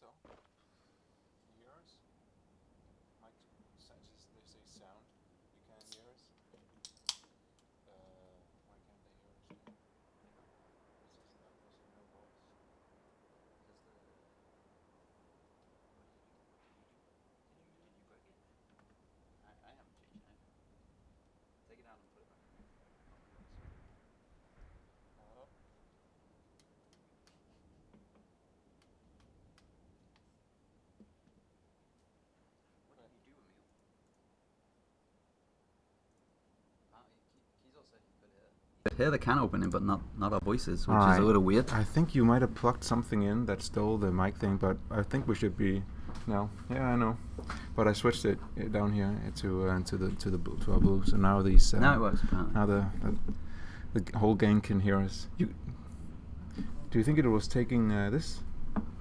so. Can you hear us? Mic, they say sound. You can't hear us. Why can't they hear us? What's this? No voice. Is this the? Can you click it? I haven't changed anything. Take it out and put it back. Hello. What did he do, Emil? Kiesel said he could hear the can opening, but not our voices, which is a little weird. I think you might have plugged something in that stole the mic thing, but I think we should be now. Yeah, I know. But I switched it down here to our blue. So now these. Now it works. Apparently. Now the whole gang can hear us. Do you think it was taking this?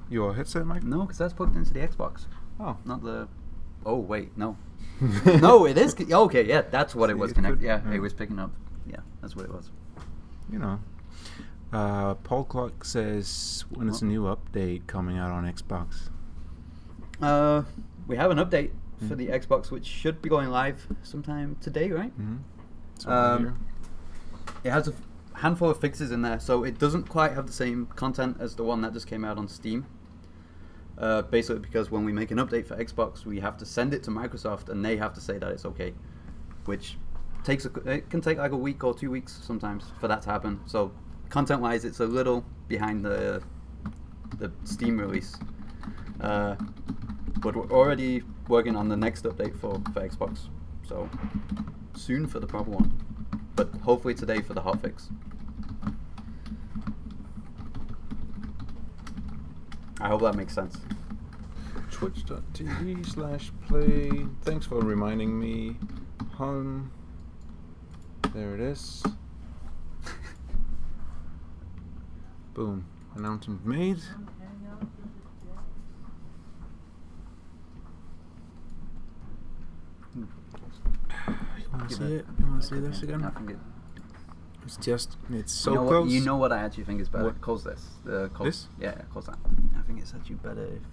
Your headset mic? No, because that's plugged into the Xbox. Oh. Not the. Oh wait, no. No, it is. Okay, yeah, that's what it was connected. Yeah, it was picking up. Yeah, that's what it was. You know. Paul Clark says when it's a new update coming out on Xbox. We have an update for the Xbox, which should be going live sometime today, right? Mm-hmm. It has a handful of fixes in there, so it doesn't quite have the same content as the one that just came out on Steam. Basically because when we make an update for Xbox, we have to send it to Microsoft and they have to say that it's okay, which it can take like a week or 2 weeks sometimes for that to happen. So content-wise, it's a little behind the Steam release. But we're already working on the next update for Xbox, so soon for the proper one, but hopefully today for the hotfix. I hope that makes sense. Twitch.tv/play. Thanks for reminding me. There it is. Boom. Announcement made. You want to see it? You want to see this again? I think it's so close. You know what I actually think is better? What? Close this. This? Yeah, close that. I think it's actually better if...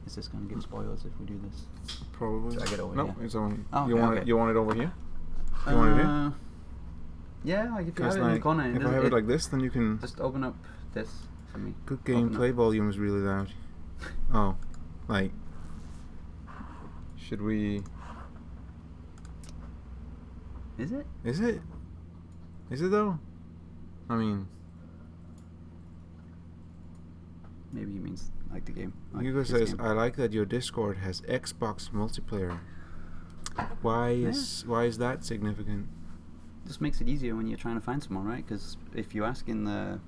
Is this going to give spoilers if we do this? Probably. Should I get over no, here? it's on. Oh, you want okay. it? You want it over here? You want it here? Yeah, like if you have it like, in the corner. if I have it like this, then you can... Just open up this for me. Good gameplay volume is really loud. Oh, like... Should we... Is it? Is it? Is it though? I mean... Maybe he means like the game. Like Hugo says, I like that your Discord has Xbox multiplayer. Why is that significant? Just makes it easier when you're trying to find someone, right? Because if you ask in the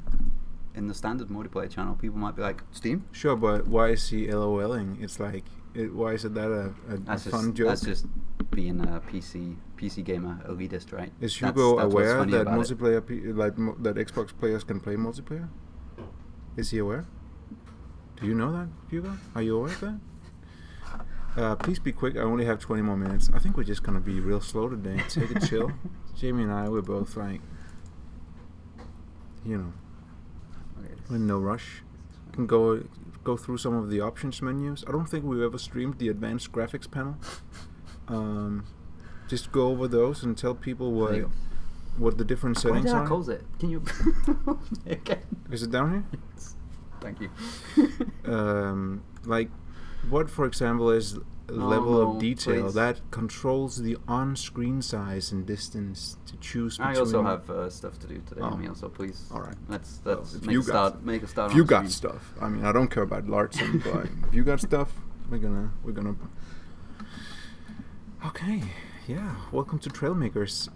standard multiplayer channel, people might be like, Steam? Sure, but why is he LOLing? It's like, why is it that a fun joke? That's just being a PC gamer elitist, right? Is Hugo aware that multiplayer, that Xbox players can play multiplayer? Is he aware? Do you know that, Hugo? Are you aware of that? Please be quick. I only have 20 more minutes. I think we're just gonna be real slow today. Take it chill. Jamie and I, we're both like, you know, we're in no rush. Can go through some of the options menus. I don't think we've ever streamed the advanced graphics panel. Just go over those and tell people what the different settings Why did are. I close it? Can you again? Is it down here? Yes. Thank you. Like, what, for example, is level of detail please. that controls the on-screen size and distance to choose between. I also have stuff to do today, Emil, so please. All right. Let's If make a start. If you got stuff, I mean, I don't care about Larson, but if you got stuff, we're gonna. Okay, yeah. Welcome to Trailmakers.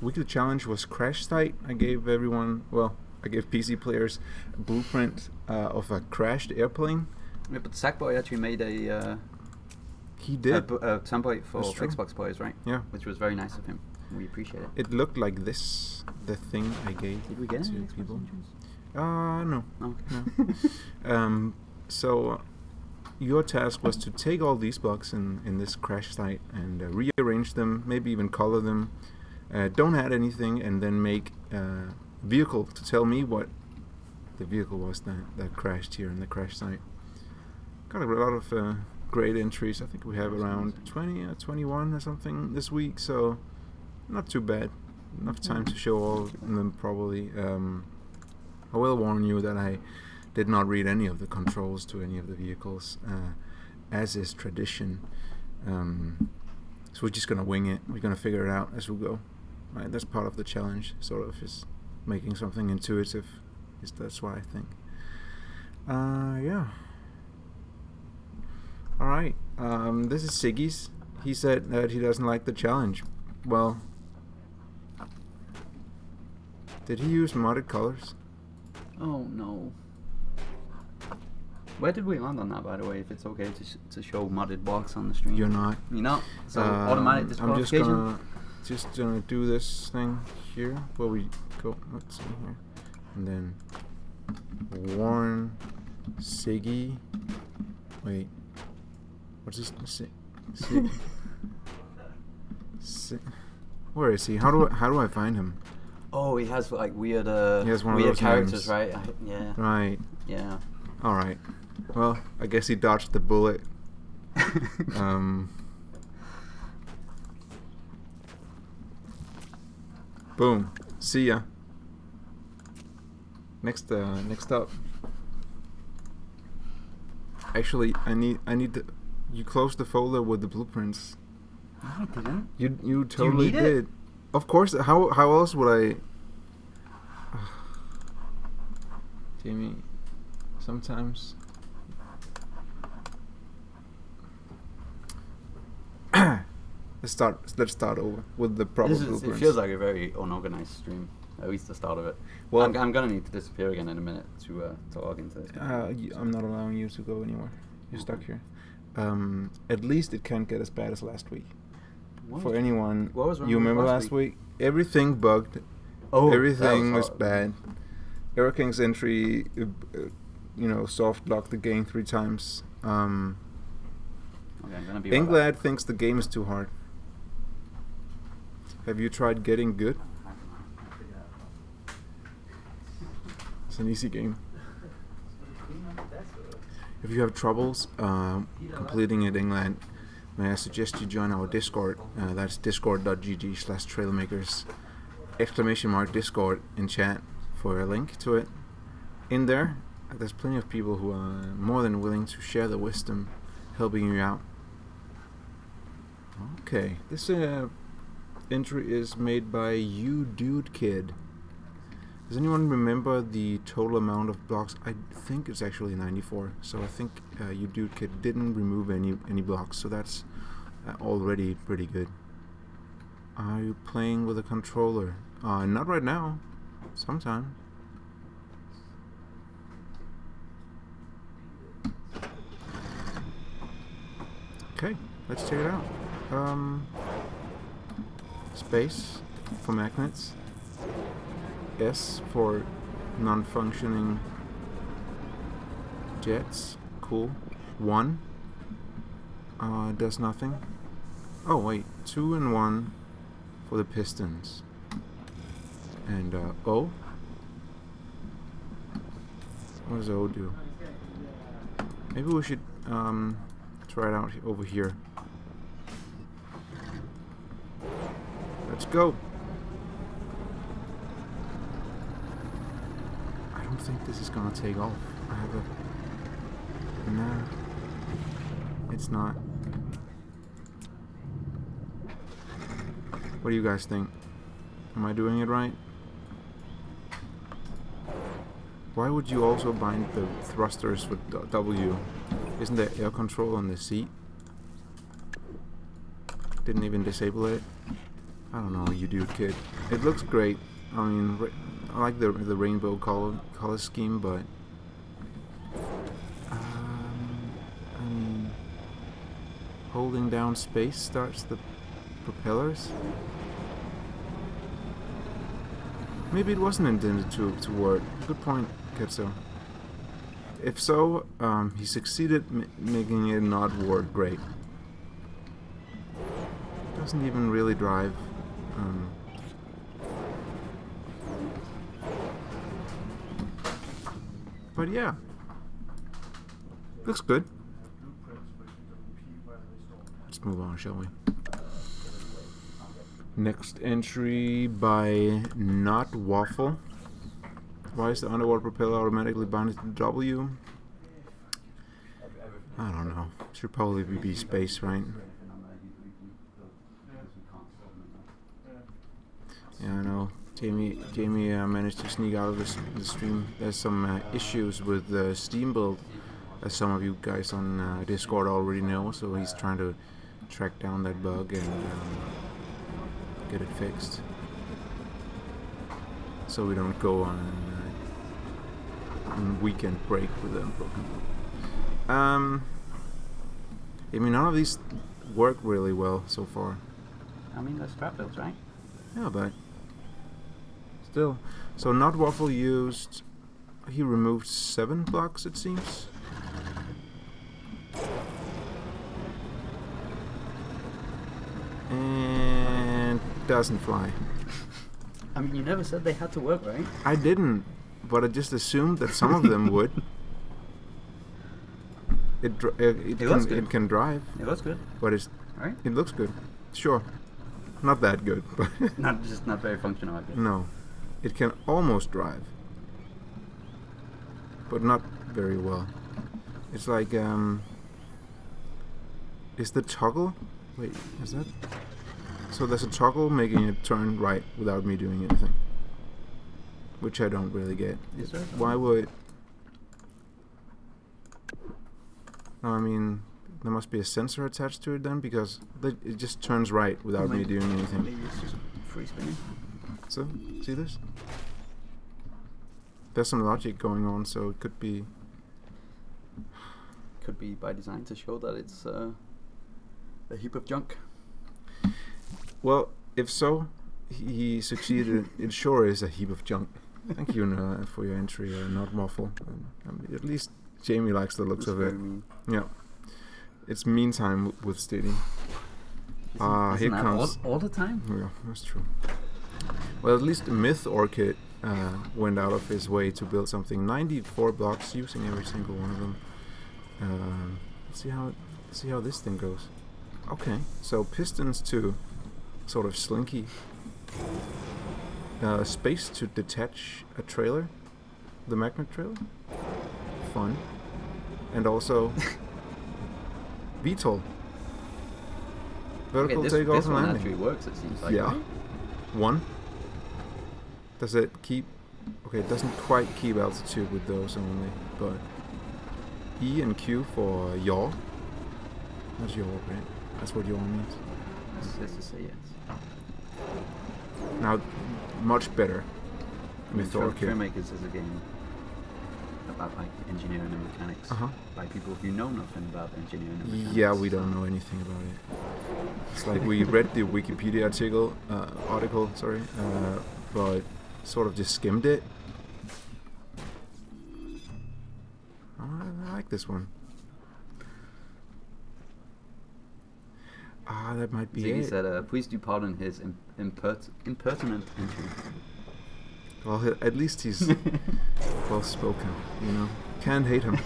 Weekly challenge was crash site. I gave PC players a blueprint of a crashed airplane. Yeah, but Sackboy actually made a template for Xbox players, right? Yeah. Which was very nice of him. We appreciate it. It looked like this, the thing I gave Did we get to any people. expansion? No. Okay. No. So your task was to take all these blocks in this crash site and rearrange them, maybe even color them. Don't add anything, and then make a vehicle to tell me what the vehicle was that crashed here in the crash site. Got a lot of great entries. I think we have around 20 or 21 or something this week, so not too bad. Enough time to show all of them probably. I will warn you that I did not read any of the controls to any of the vehicles, as is tradition. So we're just gonna wing it. We're gonna figure it out as we go. Right? That's part of the challenge, sort of, is making something intuitive. That's what I think. Yeah. All right. This is Siggy's. He said that he doesn't like the challenge. Well, did he use modded colors? Oh no. Where did we land on that, by the way? If it's okay to show modded blocks on the stream. You're not. You're not. So automatic disqualification. I'm just gonna do this thing here where we go. Let's see here, and then Warren Siggy. Wait, what's this? Where is he? How do I find him? Oh, he has like weird weird characters, names. right? Yeah. Right. Yeah. All right. Well, I guess he dodged the bullet. Boom. See ya. Next up. Actually, I need to. You closed the folder with the blueprints. No, I didn't. You totally Do you need did. Of course. How else would I? Jamie, sometimes. Let's start over with the proper blueprints. It feels like a very unorganized stream, at least the start of it. Well, I'm gonna need to disappear again in a minute to log into this. I'm not allowing you to go anywhere. You're stuck here. At least it can't get as bad as last week. For anyone, what was wrong you with remember last week? Everything bugged. Oh, everything was bad. Error King's entry, soft locked the game 3 times. Okay, I'm gonna be Englad thinks the game is too hard. Have you tried getting good? It's an easy game. If you have troubles completing it, England, may I suggest you join our Discord. That's discord.gg/trailmakers !Discord in chat for a link to it. In there, there's plenty of people who are more than willing to share their wisdom, helping you out. Okay, this entry is made by You Dude Kid. Does anyone remember the total amount of blocks? I think it's actually 94. So I think You Dude Kid didn't remove any blocks. So that's already pretty good. Are you playing with a controller? Not right now. Sometime. Okay, let's check it out. Space for magnets. S for non-functioning jets. Cool. 1 does nothing. Oh wait, 2 and 1 for the pistons. And O. What does O do? Maybe we should try it out over here. Let's go. I don't think this is gonna take off. I have a... Nah. It's not. What do you guys think? Am I doing it right? Why would you also bind the thrusters with W? Isn't there air control on the seat? Didn't even disable it. I don't know, You Dude Kid. It looks great. I mean, I like the rainbow color scheme, but I mean, holding down space starts the propellers. Maybe it wasn't intended to work. Good point, Ketso. If so, he succeeded making it not work great. Doesn't even really drive. But yeah, looks good. Let's move on, shall we? Next entry by Not Waffle. Why is the underwater propeller automatically bounded to W? I don't know. Should probably be space, right? Yeah, I know. Jamie managed to sneak out of the stream. There's some issues with the Steam build, as some of you guys on Discord already know. So he's trying to track down that bug and get it fixed, so we don't go on weekend break with them broken. I mean, none of these work really well so far. I mean, they're scrap builds, right? Yeah, but still. So Not Waffle used. He removed 7 blocks, it seems. And doesn't fly. I mean, you never said they had to work, right? I didn't, but I just assumed that some of them would. It can drive. It looks good. But Right? It looks good. Sure. Not that good, but not very functional, I guess. No. It can almost drive. But not very well. It's like is the toggle? Wait, is that? So there's a toggle making it turn right without me doing anything. Which I don't really get. Is there? Why would... No, I mean, there must be a sensor attached to it then, because it just turns right without me doing anything. Maybe it's just free spinning. So, see this? There's some logic going on, so it could be... Could be by design to show that it's a heap of junk. Well, if so, he succeeded. It sure is a heap of junk. Thank you for your entry, Not Waffle. At least Jamie likes the looks of it. Mean. Yeah. It's mean time with Steady. Isn't that comes... all the time? Yeah, that's true. Well, at least Myth Orchid went out of his way to build something. 94 blocks, using every single one of them. Let's see how this thing goes. Okay, so pistons to sort of slinky. Space to detach a trailer, the magnet trailer. Fun. And also VTOL. Vertical takeoff this and one landing. actually works, it seems like. Yeah. Right? 1. Does it keep... Okay, it doesn't quite keep altitude with those only, but... E and Q for yaw. That's yaw, right? That's what yaw means. Let's just say yes. Now, much better. Myth Orchid. Trailmakers is a game about like engineering and mechanics by people who know nothing about engineering and mechanics. Yeah, we don't know anything about it. It's like we read the Wikipedia article, but sort of just skimmed it. I like this one. That might be Ziggy it. said, please do pardon his impertinent entry. Well, at least he's well spoken, you know. Can't hate him.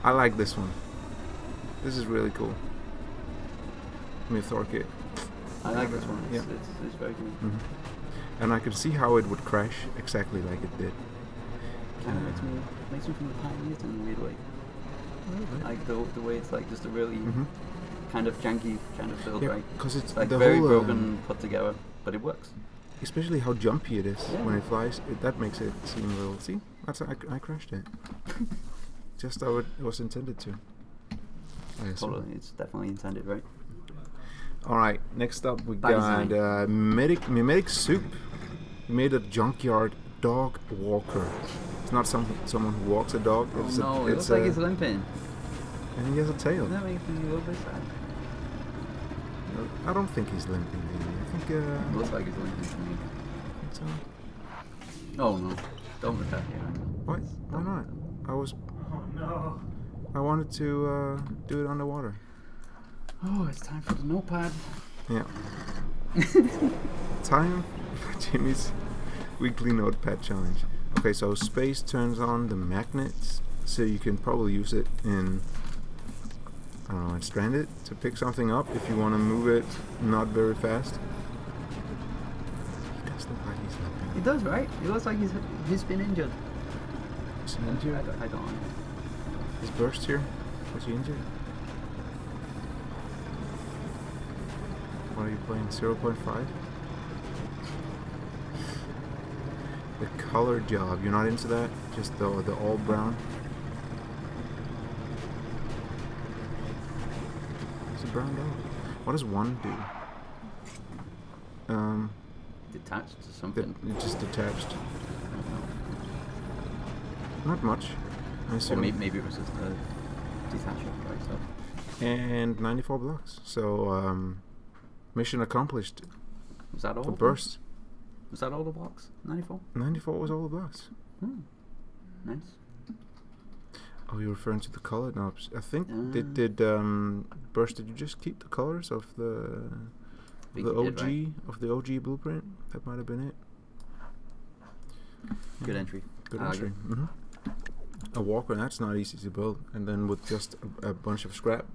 I like this one. This is really cool. Myth Orchid. I like this one. Yeah. It's very good. Mm-hmm. And I could see how it would crash exactly like it did. Kind of makes me think of Pioneers in a weird way. Like the way it's like just a really kind of janky kind of build, right? Because it's like the very whole, broken, put together, but it works. Especially how jumpy it is when it flies. That makes it seem a little... See? I crashed it. Just how it was intended to. Totally, it's definitely intended, right? Alright, next up we got Mimetic Soup. He made a junkyard dog walker. It's not someone who walks a dog. It looks like he's limping. And he has a tail. Doesn't that make me a little bit sad? I don't think he's limping, maybe. I think... it looks like he's limping to me. I think so. Oh no. Don't attack here. What? Why not? I wanted to do it underwater. Oh, it's time for the notepad. Yeah. Time for Jimmy's weekly notepad challenge. Okay, so space turns on the magnets, so you can probably use it in, I don't know, in Stranded to pick something up if you want to move it not very fast. He does look like he's limping. He does, right? He looks like he's been injured. Is he injured? I don't know. Is Burst here? Was he injured? What are you playing? 0.5? The color job, you're not into that? Just the all brown? It's a brown dog. What does one do? Detached to something. It's just detached. Not much. Or maybe it was just a detachment by itself. And 94 blocks. So, mission accomplished. Was that all? For Burst. Was that all the blocks? 94? 94 was all the blocks. Nice. Oh, you're referring to the color knobs. I think did Burst, did you just keep the colors of the OG did, right? of the OG blueprint? That might have been it. Good entry. Good entry. Mm-hmm. A walker, that's not easy to build. And then with just a bunch of scrap.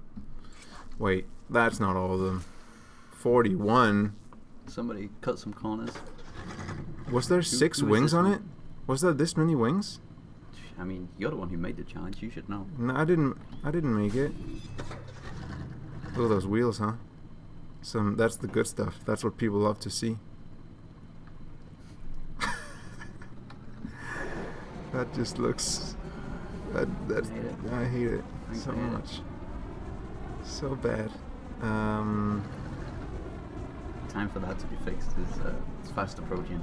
Wait, that's not all of them. 41. Somebody cut some corners. Was there 6 wings on it? Was there this many wings? I mean, you're the one who made the challenge. You should know. No, I didn't make it. Look at those wheels, huh? That's the good stuff. That's what people love to see. That just looks. I hate it so much. So bad. Time for that to be fixed is it's fast approaching.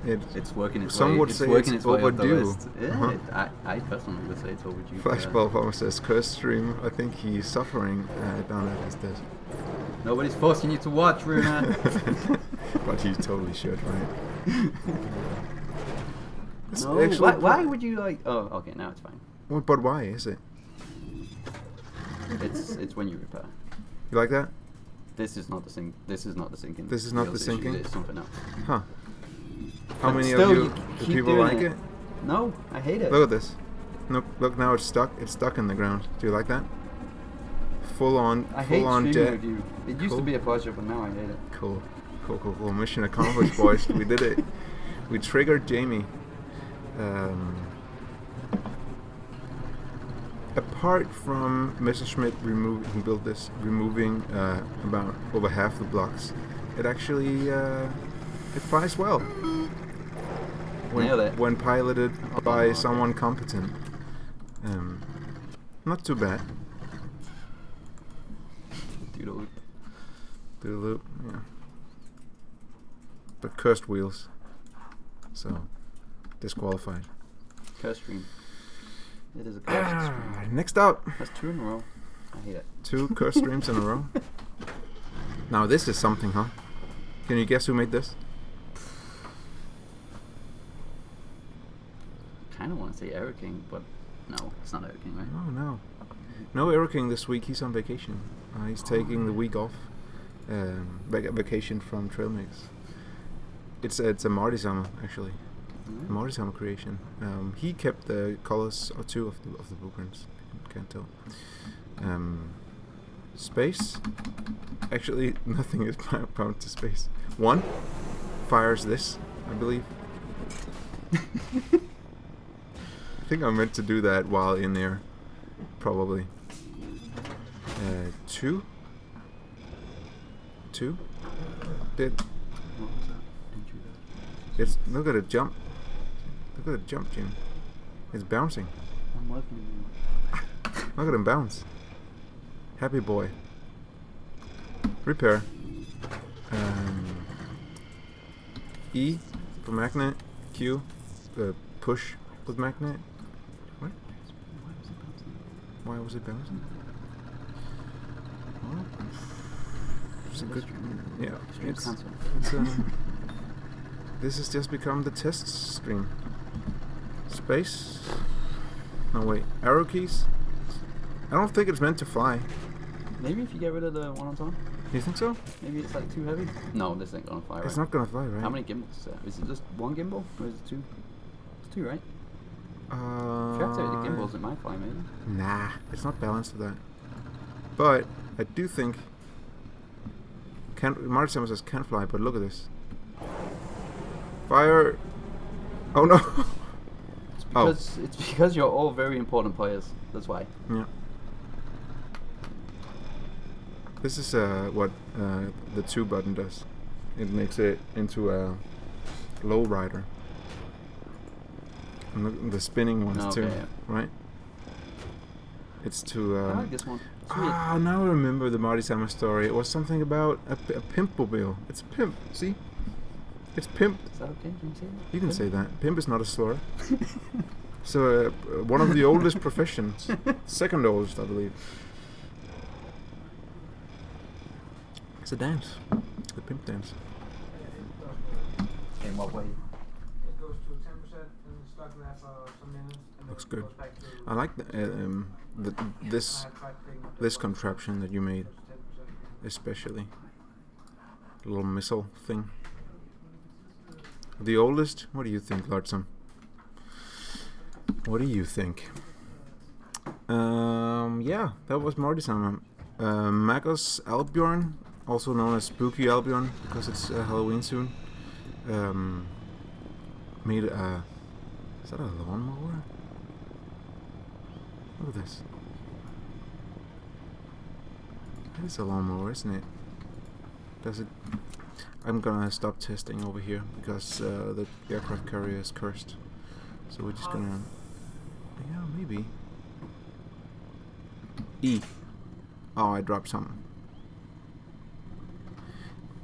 It's working its way. Some would say it's overdue. Yeah, I personally would say it's overdue. Flashball Farmer says, "Curse stream. I think he's suffering down at his desk." Nobody's forcing you to watch, Runa. But you totally should, right? No, why would you like? Oh, okay, now it's fine. Well, but why is it? It's when you repair. You like that? This is not the sinking. This is not the sinking? It's something else. Huh. How But many still, of you you keep people doing like it? No, I hate it. Look at this. Nope. Look, now it's stuck. It's stuck in the ground. Do you like that? Full on jet. With you. It used to be a pleasure, but now I hate it. Cool. Mission accomplished, boys. We did it. We triggered Jamie. Apart from Messerschmitt removing about over half the blocks, it actually it flies well when piloted by someone competent. Not too bad. Do the loop, yeah. But cursed wheels, so disqualified. Curse stream. It is a cursed stream. Next up. That's 2 in a row. I hate it. 2 curse streams in a row. Now this is something, huh? Can you guess who made this? Kind of want to say Eric King, but no, it's not Eric King, right? Oh no. No Eric King this week. He's on vacation. He's taking the week off. Vacation from Trailmakers. It's a Marty Summer actually. Marty Summer creation. He kept the colors or 2 of the blueprints. Can't tell. Space. Actually, nothing is bound to space. 1 fires this, I believe. I think I meant to do that while in there, probably. 2 did. It's look at it jump. Look at it jump, Jim. It's bouncing. I'm working. Look at him bounce. Happy boy. Repair. E for magnet. Q push with magnet. What? Why was it bouncing? Well, it's a good. Yeah. It's this has just become the test stream. Space. No wait. Arrow keys. I don't think it's meant to fly. Maybe if you get rid of the one on top. You think so? Maybe it's like too heavy. No, this ain't gonna fly. It's right? not gonna fly, right? How many gimbals is there? Is it just 1 gimbal or is it 2? It's to, right? If you Uh, activate the gimbals, it might fly, maybe. Nah, it's not balanced for that. But I do think Marty Samus says can fly, but look at this. Fire! Oh no! It's because you're all very important players. That's why. Yeah. This is what the 2 button does. It makes it into a low rider. And look, the spinning ones too, yeah. right? It's to. I like this one. Now I remember the Marty Samus story. It was something about a pimp-mobile. It's a pimp. See, it's pimp. Is that okay? Can you say that? You can say that. Pimp is not a slur. So one of the oldest professions, second oldest, I believe. It's a dance, the pimp dance. In what way? It goes to 10% and it's stuck there for some minutes. And Looks then it good. goes back to I like this contraption that you made, especially the little missile thing. The oldest. What do you think, Lartson? What do you think? Yeah, that was Marty Samus. Magus Albion, also known as Spooky Albion because it's Halloween soon. Made a. Is that a lawnmower? Look at this. It is a lawnmower, isn't it? Does it? I'm gonna stop testing over here because the aircraft carrier is cursed. So we're just gonna. Yeah, maybe. E. Oh, I dropped something.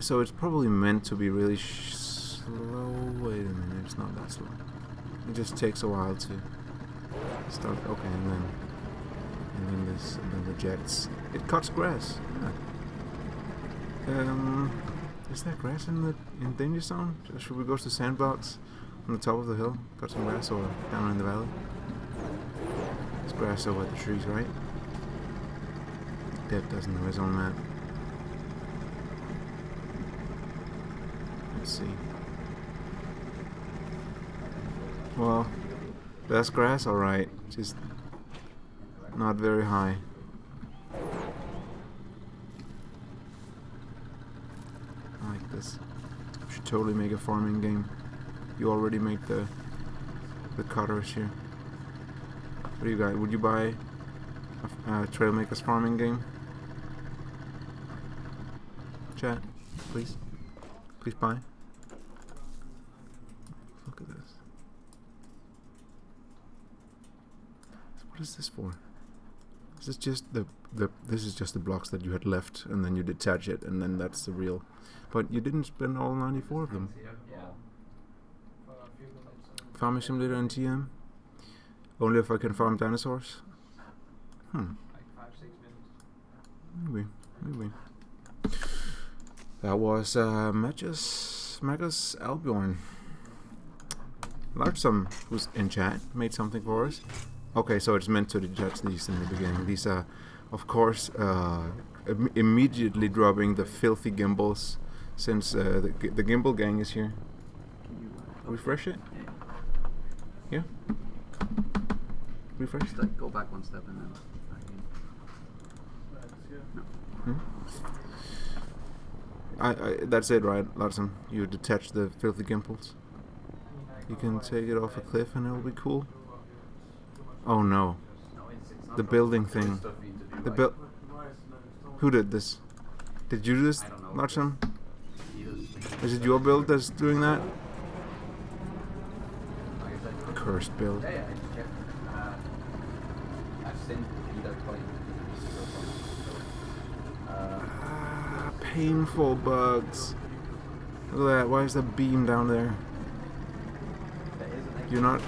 So it's probably meant to be really slow. Wait a minute, it's not that slow. It just takes a while to start. Okay, and then this, and then rejects. It cuts grass. Yeah. Is there grass in danger zone? Should we go to the sandbox on the top of the hill, cut some grass, or down in the valley? There's grass over the trees, right? Dev doesn't know his own map. Let's see. Well, there's grass, alright. Just not very high. I like this. Should totally make a farming game. You already made the cutters here. What do you got? Would you buy a Trailmakers farming game? Chat, please. Please buy. Look at this. What is this for? Is this just this is just the blocks that you had left, and then you detach it, and then that's the real. But you didn't spend all 94 of them. Yeah. Farming Simulator and TM. Only if I can farm dinosaurs. like 5-6 minutes. Maybe. That was Magus Albion. Lartsum, who's in chat, made something for us. Okay, so it's meant to detach these in the beginning. These are, of course, immediately dropping the filthy gimbals, since the gimbal gang is here. Refresh it? Yeah? Refresh? Just like go back one step and then back in. No. That's it, right, Larson? You detach the filthy gimbals. You can take it off a cliff and it'll be cool. Oh no. The building thing. Who did this? Did you do this, Larson? Is it your build that's doing that? Cursed build. Yeah, I've seen either play. Painful bugs. Look at that. Why is that beam down there? You're not.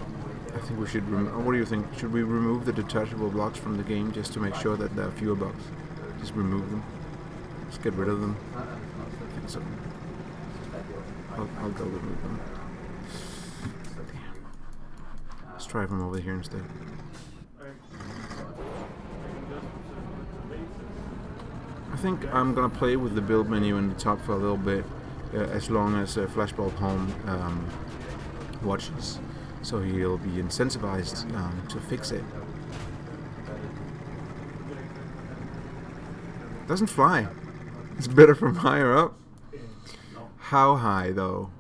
I think we should. What do you think? Should we remove the detachable blocks from the game just to make sure that there are fewer bugs? Just remove them. Just get rid of them. I think so. I'll go remove them. Let's try from over here instead. I think I'm gonna play with the build menu in the top for a little bit, as long as Flashbulb Home watches. so he'll be incentivized to fix it. Doesn't fly. It's better from higher up. How high though?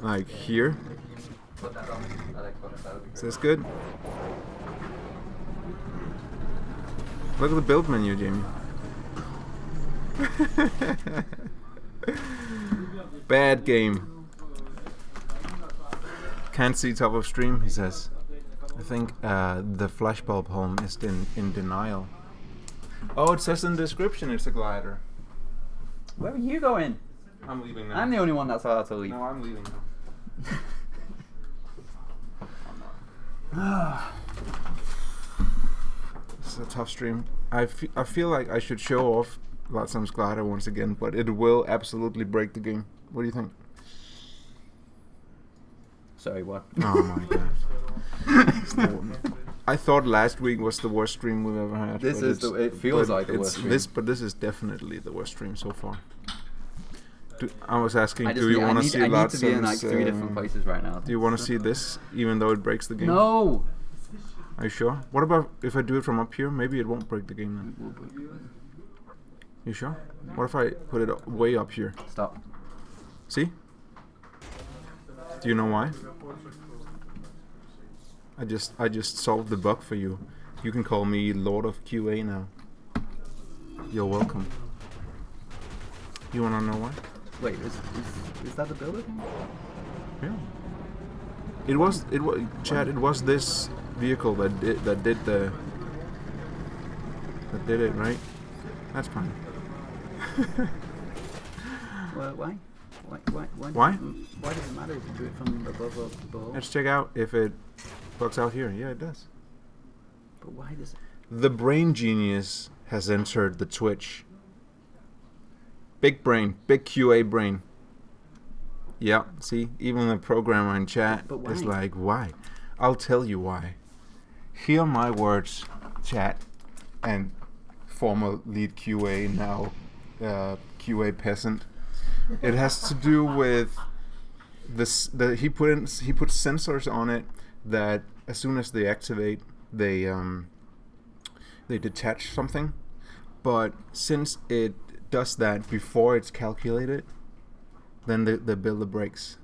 Like here? Is this good? Look at the build menu, Jamie. Bad game. Can't see top of stream, he says. I think the flashbulb home is in denial. Oh, it says in the description it's a glider. Where are you going? I'm leaving now. I'm the only one that's allowed to leave. No, I'm leaving now. This is a tough stream. I feel like I should show off Latsam's glider once again, but it will absolutely break the game. What do you think? Sorry, what? Oh my god. I thought last week was the worst stream we've ever had. This is it feels like the worst stream. But this is definitely the worst stream so far. I was asking, do you want to see Latsam's? I need to be in like 3 different places right now. Do you want to see this, even though it breaks the game? No! Are you sure? What about if I do it from up here? Maybe it won't break the game then. You sure? What if I put it way up here? Stop. See? Do you know why? I just solved the bug for you. You can call me Lord of QA now. You're welcome. You wanna know why? Wait, is that the builder thing? Yeah. It was Chad. It was this vehicle that did it, right? That's fine. Well, why? Why? Why does it matter if you do it from above or below? Let's check out if it bugs out here. Yeah, it does. But why does it? The brain genius has entered the Twitch. Big brain, big QA brain. Yeah, see, even the programmer in chat is like, why? I'll tell you why. Hear my words, chat, and former lead QA, now QA peasant. It has to do with this. He put sensors on it that as soon as they activate, they detach something. But since it does that before it's calculated, then the builder breaks.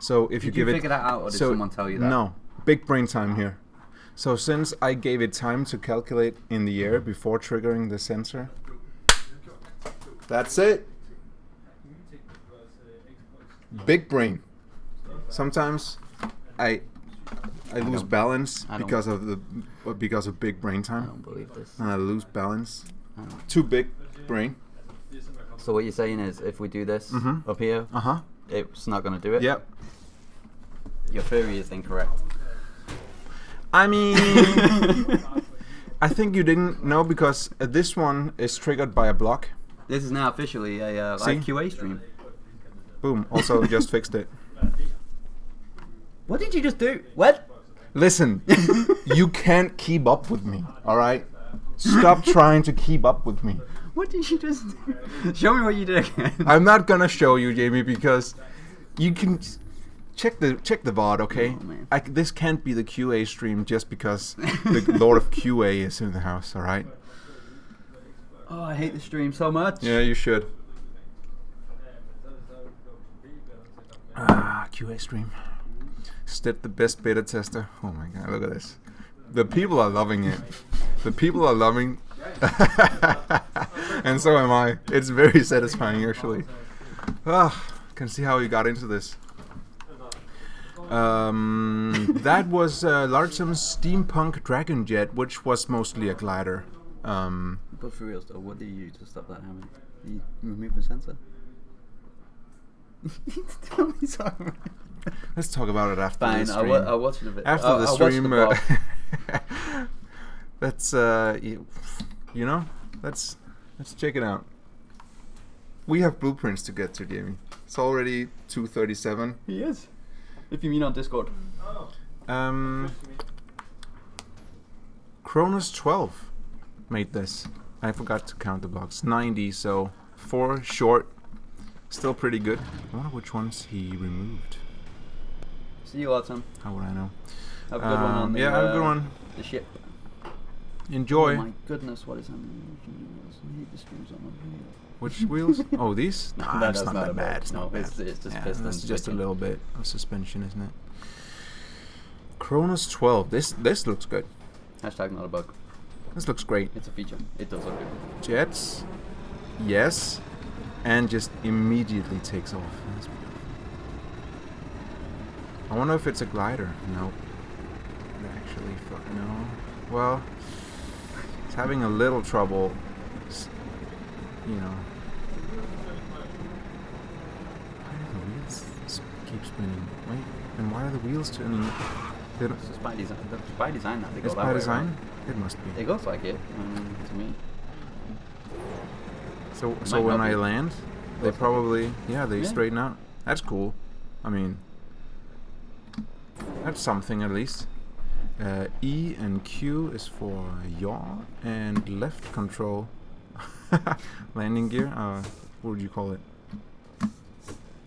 So if you give it, did you figure that out, or did someone tell you that? No, big brain time here. So since I gave it time to calculate in the air before triggering the sensor, that's it. Big brain. Sometimes I lose balance because of big brain time. I don't believe this. And I lose balance. Too big brain. So what you're saying is, if we do this up here, it's not going to do it? Yep. Your theory is incorrect. I mean, I think you didn't know because this one is triggered by a block. This is now officially a live QA stream. Boom. Also, just fixed it. What did you just do? What? Listen, you can't keep up with me, alright? Stop trying to keep up with me. What did you just do? Show me what you did again. I'm not gonna show you, Jamie, because you can check the VOD, okay? Oh, this can't be the QA stream just because the Lord of QA is in the house, alright? Oh, I hate the stream so much. Yeah, you should. QA stream. Step the best beta tester. Oh my god, look at this. The people are loving it. The people are loving and so am I. It's very satisfying actually. Can see how you got into this. That was Larsam's Steampunk Dragon Jet, which was mostly a glider. But for real though, what did you use to stop that happening? You removed the sensor? Tell me something. Let's talk about it after the stream. Fine, I'll watch it a bit. After the stream, let's let's check it out. We have blueprints to get to, Jamie. It's already 2:37. He is. If you mean on Discord. Cronus 12 made this. I forgot to count the blocks. 90, so 4 short. Still pretty good. I wonder which ones he removed. See you, Autumn. How would I know? Have a good one on the, have a good one. The ship. Enjoy. Oh my goodness, what is happening? The streams on the wheel. Which wheels? Oh, these? Nah, That it's is not that bad. It's no, not bad. it's just Yeah, pistons. it's just a switching. little bit of suspension, isn't it? Kronos 12. This looks good. Hashtag not a bug. This looks great. It's a feature. It does look good. Jets. Yes. And just immediately takes off. That's beautiful. I wonder if it's a glider. Nope. Actually, no. Well, it's having a little trouble. You know. Why do the wheels keep spinning? Wait, and why are the wheels turning? It's by design. That's by design that they go It's that by way, design? right? It must be. It looks like it to me. So might when not I be. land, they Looks like probably they Yeah. straighten out. That's cool. I mean, that's something at least. E and Q is for yaw and left control. Landing gear. What would you call it? What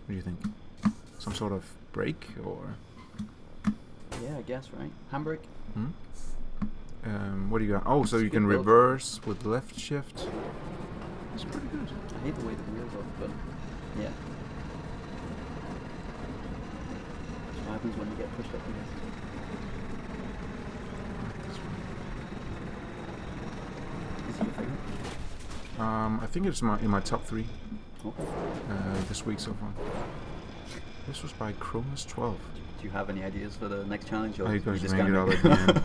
do you think? Some sort of brake or? Yeah, I guess, right? Handbrake. What do you got? Oh, so you It's can good build. reverse with left shift. It's pretty good. I hate the way the wheels are, but yeah. That's what happens when you get pushed up against. Is it your favorite? I think it's in my top 3 Okay. this week so far. This was by Kronos 12. Do you have any ideas for the next challenge? Or Are you we going to just make it gonna all at the end?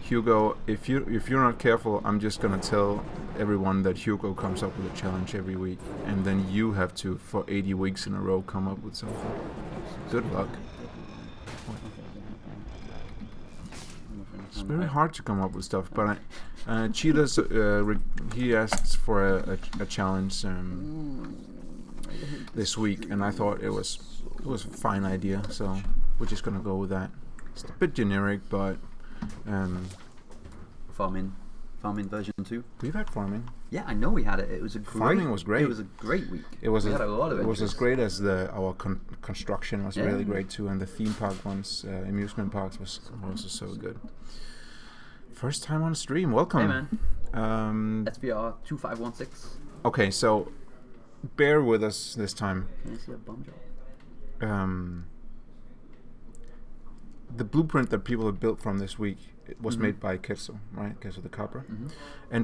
Hugo, if you're not careful, I'm just gonna tell everyone that Hugo comes up with a challenge every week, and then you have to, for 80 weeks in a row, come up with something. Good luck. It's very hard to come up with stuff, but Cheetah's he asked for a challenge this week, and I thought it was a fine idea, so we're just gonna go with that. It's a bit generic, but Farming version 2. we've had farming. Yeah, I know we had it. It was a great. Farming was great. It was a great week. It was we had a lot of it was as entries. great as our construction was Yeah. really great too, and the theme park ones, amusement parks was also so good. First time on stream, welcome. Hey man. SVR 2516. Okay, so bear with us this time. Can I see a bum job? The blueprint that people have built from this week was made by Ketso, right? Ketso the Copper.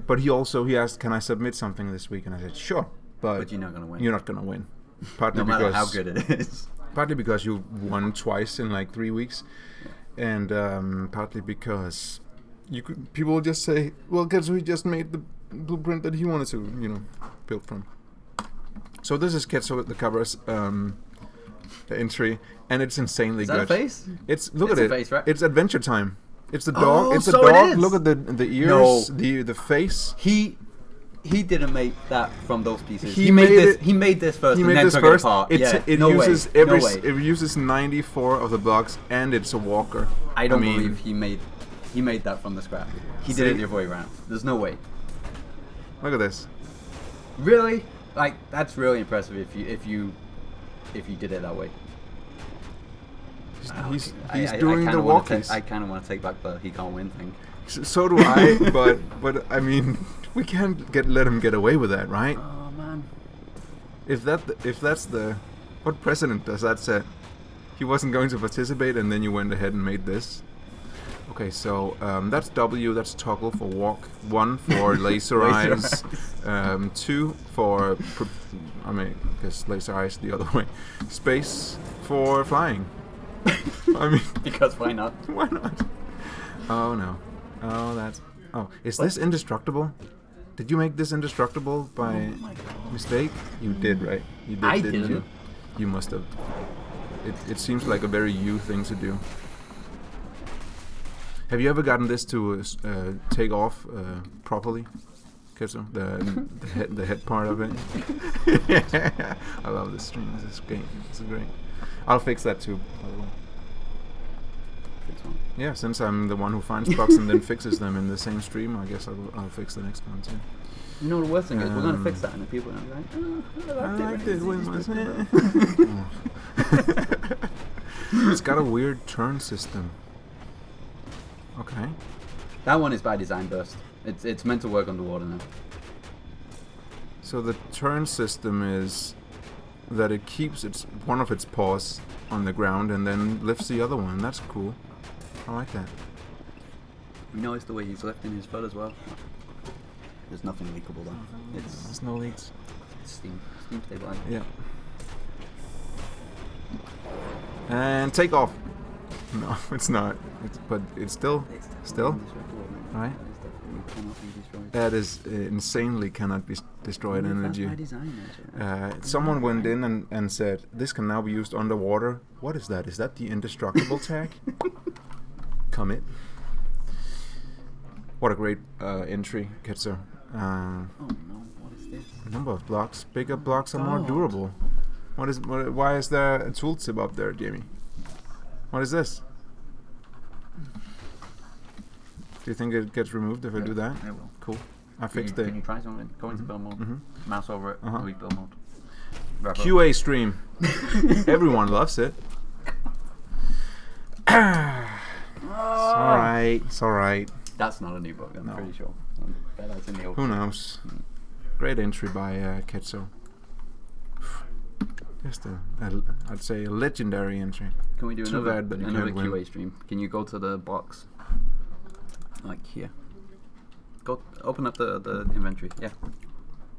But he asked, "Can I submit something this week?" And I said, "Sure, but you're not gonna win. You're not gonna win, partly No matter because how good it is. partly because you won twice in like 3 weeks, and partly because people will just say, "Well, Ketso, he just made the blueprint that he wanted to, build from." So this is Ketso the Copper's entry, and it's insanely Is that good. a face? Look It's at a it. face, right? It's Adventure Time. It's the dog. Oh, It's the so it dog. is. Look at the ears, No. the face. He didn't make that from those pieces. He He made made this. it- He made this first He and made then this took first. it apart. It no uses way. every. No way. It uses 94 of the blocks, and it's a walker. I don't mean, believe he made that from the scrap. He did See? it the other way around. There's no way. Look at this. Really? Like that's really impressive if you did it that way. He's I doing kinda the wanna walkies. I kind of want to take back the he can't win thing. So do I. but I mean, we can't let him get away with that, right? Oh man. If that's the what precedent does that set? He wasn't going to participate, and then you went ahead and made this. Okay, so that's W. That's toggle for walk. 1 for laser eyes. 2 for because laser eyes the other way. Space for flying. I mean, Because why not? why not? Oh no. Is this indestructible? Did you make this indestructible by Oh my God. mistake? You did, right? You did, I didn't you? didn't. You must have. It seems like a very you thing to do. Have you ever gotten this to take off properly? Ketso? The head part of it. I love this stream. This is great. This is great. I'll fix that too, by the way. Yeah, since I'm the one who finds bugs and then fixes them in the same stream, I guess I'll fix the next one too. You know the worst thing is we're gonna fix that, and the people are gonna be like, I liked it when it was. It's got a weird turn system. Okay. That one is by design burst. It's meant to work underwater now. So the turn system is that it keeps one of its paws on the ground and then lifts the other one. That's cool. I like that. You notice the way he's lifting his foot as well? There's nothing leakable though. There's no leaks. It's steam stabilized. Yeah. And take off. No, it's not. But it's still. Right? That is insanely cannot be destroyed energy. Someone went in and said, this can now be used underwater. What is that? Is that the indestructible tag? Commit. What a great entry, Ketzer. Oh no, what is this? Number of blocks. Bigger blocks are more durable. Why is there a tooltip up there, Jamie? What is this? Do you think it gets removed if I do that? It will. Cool. I fixed it. Can you try something? Go into build mode. Mouse over it. Delete build mode. QA stream. Everyone loves it. It's alright. That's not a new bug, I'm pretty sure. I bet that's in the old. Who knows? Great entry by Ketzo. Just I'd say a legendary entry. Can we do another QA stream? Can you go to the box? Like here. Go open up the inventory. Yeah.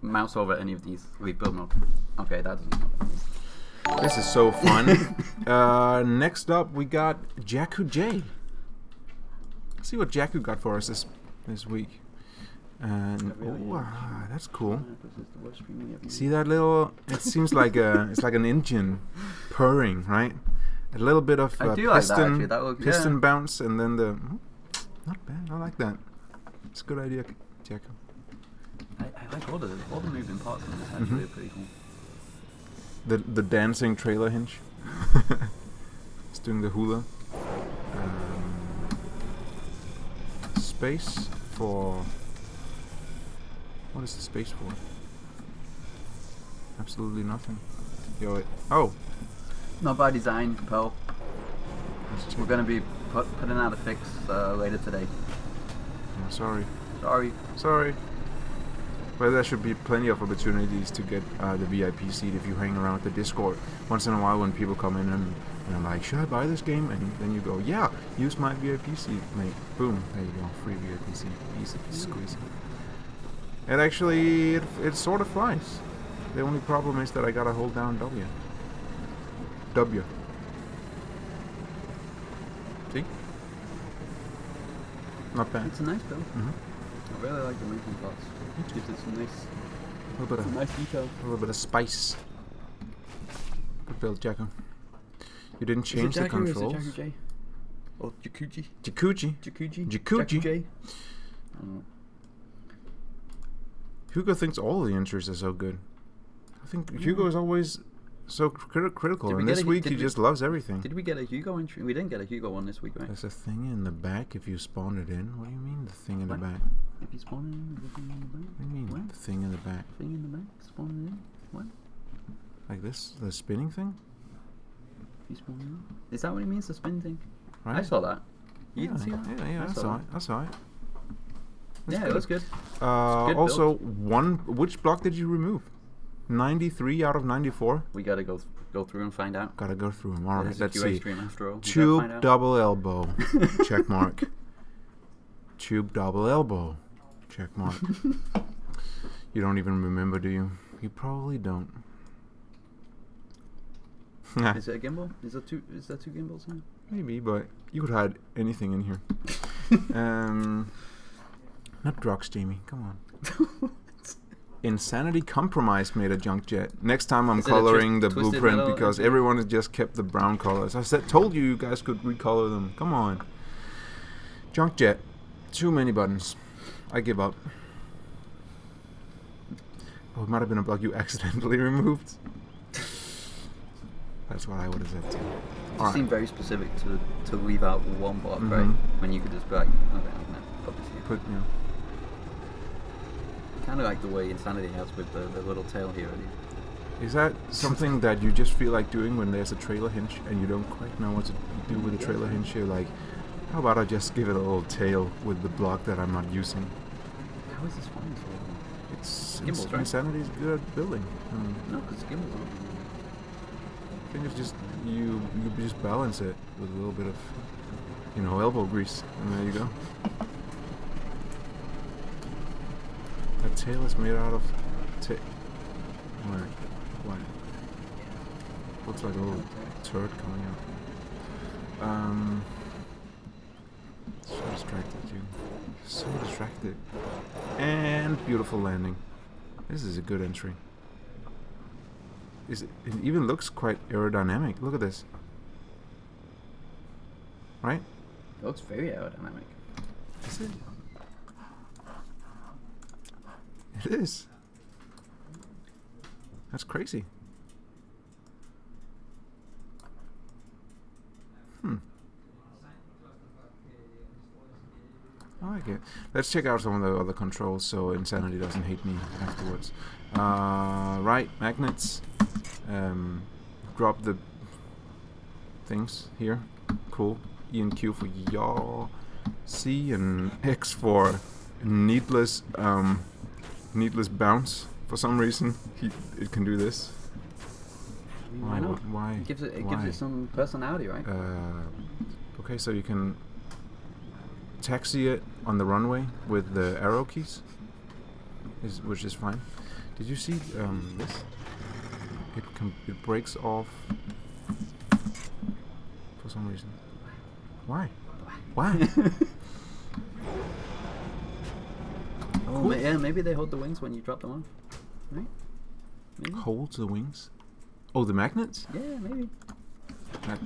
Mouse over any of these. Rebuild mode. Okay, that doesn't help. This is so fun. Next up we got Jakku J. Let's see what Jakku got for us this week. And that's cool. See that little? It seems like it's like an engine purring, right? A little bit of piston bounce, and then the. Not bad. I like that. It's a good idea, Jakku. I like all the moving parts in this. Actually, are pretty cool. The dancing trailer hinge. It's doing the hula. Space for. What is the space for? Absolutely nothing. Oh! Not by design, Pearl. We're going to be putting out a fix later today. Yeah, sorry. But there should be plenty of opportunities to get the VIP seat if you hang around the Discord. Once in a while when people come in and I'm like, should I buy this game? And then you go, yeah, use my VIP seat, mate. Boom, there you go, free VIP seat. Easy squeezy. And actually, it sort of flies. The only problem is that I gotta hold down W. See? Not bad. It's a nice build. I really like the moving parts. It gives it some nice detail. A little bit of spice. Good build, Jakku. You didn't change the controls. Is it Jakku J? Or Jakkuji? Jakkuji. J? Hugo thinks all of the entries are so good. I think Hugo is always so critical, and this week he just loves everything. Did we get a Hugo entry? We didn't get a Hugo one this week, right? There's a thing in the back if you spawn it in. What do you mean, the thing in the back? If you spawn it in, the thing in the back? What do you mean, what? The thing in the back? Thing in the back? Spawn it in? What? Like this? The spinning thing? If you spawn it in? Is that what it means, the spin thing? Right? I saw that. You didn't see that? Yeah, I saw it. That's good. It was good. Also, which block did you remove? 93 out of 94? We gotta go through and find out. Gotta go through them. Alright, let's see. After all. Tube double elbow. Check mark. Tube double elbow. Check mark. You don't even remember, do you? You probably don't. Is it a gimbal? Is there two gimbals here? Maybe, but you could hide anything in here. Not drugs, Jamie. Come on. Insanity Compromise made a junk jet. Next time I'm coloring the blueprint because everyone has just kept the brown colors. I told you guys could recolor them. Come on. Junk jet. Too many buttons. I give up. Oh, it might have been a block you accidentally removed. That's what I would have said too. It seemed very specific to leave out one block, right? When you could just be like, okay, I'm gonna put this here. Yeah. Kind of like the way Insanity has with the little tail here. Is that something that you just feel like doing when there's a trailer hinge and you don't quite know what to do with the trailer hinge? You're like, how about I just give it a little tail with the block that I'm not using? How is this fun? It's gimbals, right? Insanity's good at building. No, because gimbals aren't. I think it's just you just balance it with a little bit of elbow grease, and there you go. That tail is made out of what? Looks like a little turd coming out. So distracted, dude. So distracted. And beautiful landing. This is a good entry. It even looks quite aerodynamic. Look at this. Right? It looks very aerodynamic. Is it? It is. That's crazy. I like it. Let's check out some of the other controls so Insanity doesn't hate me afterwards. Right, magnets. Drop the things here. Cool. E and Q for yaw. C and X for needless bounce. For some reason, it can do this. Why not? Why? It gives it some personality, right? Okay, so you can taxi it on the runway with the arrow keys, which is fine. Did you see this? It breaks off for some reason. Why? Why? Cool. Yeah, maybe they hold the wings when you drop them off, right? Maybe. Holds the wings? Oh, the magnets? Yeah, maybe. I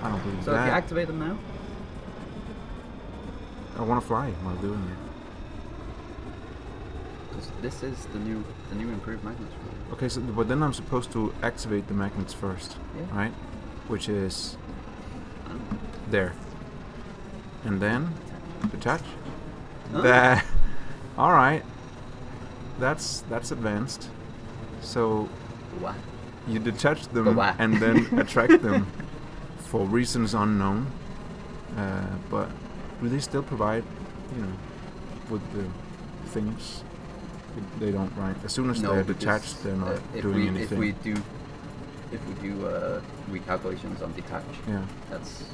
don't believe so that. So if you activate them now, I want to fly while doing it. because this is the new improved magnets. Okay, so but then I'm supposed to activate the magnets first, right? Which is there, and then detach. Oh. That. All right. That's advanced. So What? you detach them and then attract them for reasons unknown. But do they still provide, with the things? They don't, right? As soon as they're detached, they're not doing anything. If we do recalculations on detach, that's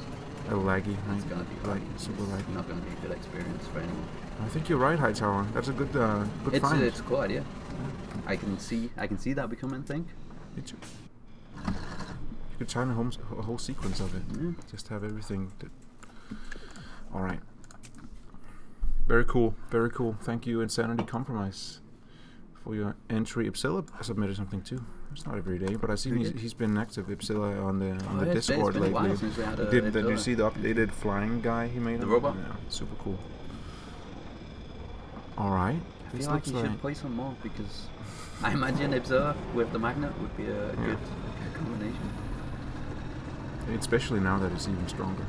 a laggy, right? It's gonna be super laggy. Not gonna be a good experience for anyone. I think you're right, Hightower. That's a good find. It's a cool idea. I can see that becoming a thing. Me too. You could time a whole sequence of it. Yeah. Just have everything. All right. Very cool. Very cool. Thank you, Insanity Compromise, for your entry. Ipsilla submitted something too. It's not every day, but I see he's been active, Ipsilla, on the Discord lately. It's been a while since we had did you see the updated flying guy he made? The robot? Yeah, super cool. All right. I feel like you should play some more, because I imagine Ipsilla with the magnet would be a good combination. Especially now that it's even stronger.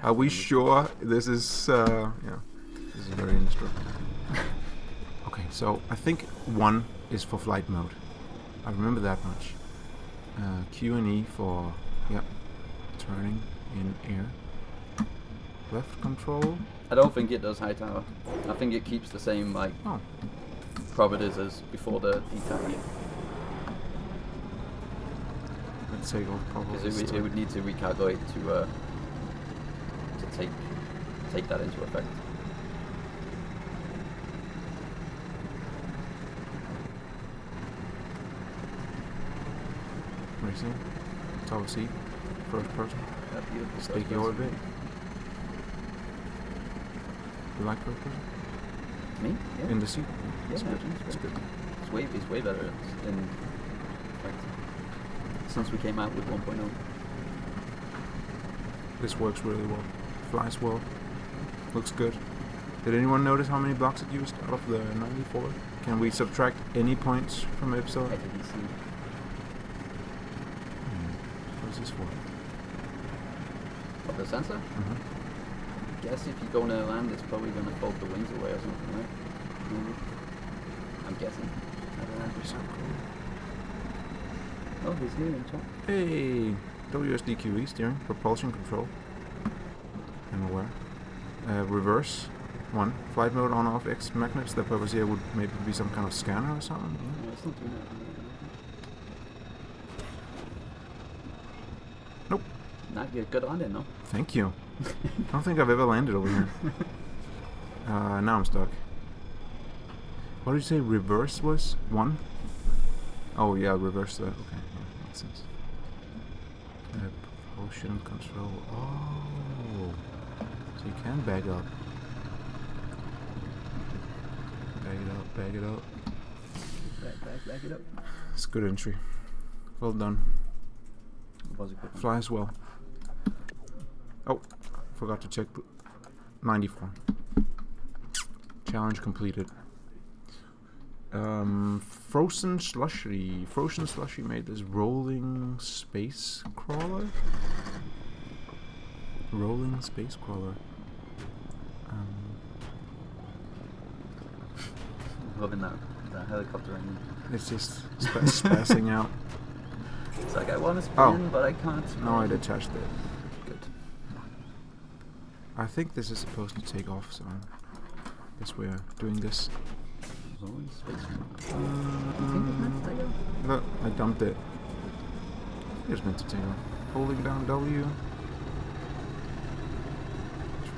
Are we sure this is this is very indestructible. Okay, so I think 1 is for flight mode. I remember that much. Q and E for turning in air. Left control. I don't think it does Hightower. I think it keeps the same properties as before the detach. Let's take off probably. Because it would need to recalculate to take that into effect. Racing, top seat, first person. That beautiful. Stake your bit. You like first person? Me? Yeah. In the seat? Yeah, it's good. It's good. It's way better in fact, since we came out with 1.0. This works really well. Flies well. Looks good. Did anyone notice how many blocks it used out of the 94? Can we subtract any points from Ipsilla? I didn't see. What is this for? Of the sensor? Mm-hmm. I guess if you're going to land, it's probably going to fold the wings away or something, right? Maybe. I'm guessing. That'd be so cool. Oh, he's here in chat. Hey, WSD-QE steering, propulsion control. I'm aware. Reverse. 1. Flight mode on off X magnets. The purpose here would maybe be some kind of scanner or something. Yeah, it's not doing that. Nope. Not good. Good on it, no? Thank you. I don't think I've ever landed over here. Now I'm stuck. What did you say reverse was? 1? Oh yeah, reverse that. Okay, yeah, makes sense. Propulsion control. Oh, so you can back up. Bag it up. Back it up. It's good entry. Well done. Fly as well. Oh, forgot to check. 94. Challenge completed. Frozen Slushy. Frozen Slushy made this rolling space crawler. Rolling space crawler. Loving that helicopter ending. It's just spazzing out. It's like I want to spin, but I can't spin. No, I detached it. Good. I think this is supposed to take off, so I guess we're doing this. Rolling space crawler. You think it's meant to take off? Look, I dumped it. It's meant to take off. Holding down W.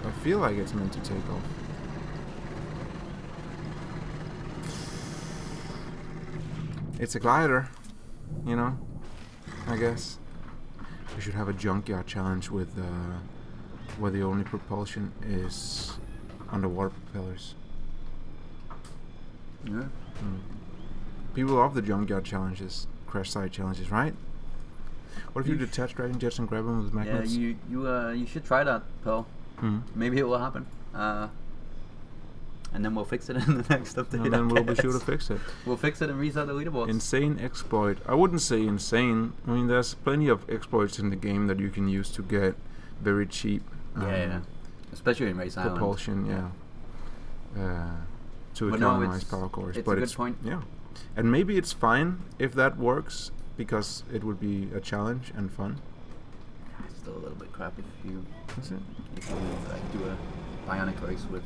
I feel like it's meant to take off. It's a glider, you know, I guess. We should have a junkyard challenge with where the only propulsion is underwater propellers. Yeah. People love the junkyard challenges, crash site challenges, right? What if you detach Dragon Jets and grab them with magnets? Yeah, you should try that, Pearl. Maybe it will happen. And then we'll fix it in the next update. And then we'll be sure to fix it. We'll fix it and reset the leaderboards. Insane exploit. I wouldn't say insane. I mean, there's plenty of exploits in the game that you can use to get very cheap. Yeah. Especially in Race Island. Propulsion, yeah. To But economize power cores. It's But a good point. Yeah. And maybe it's fine if that works, because it would be a challenge and fun. It's still a little bit crap if you Is it? do a bionic race with.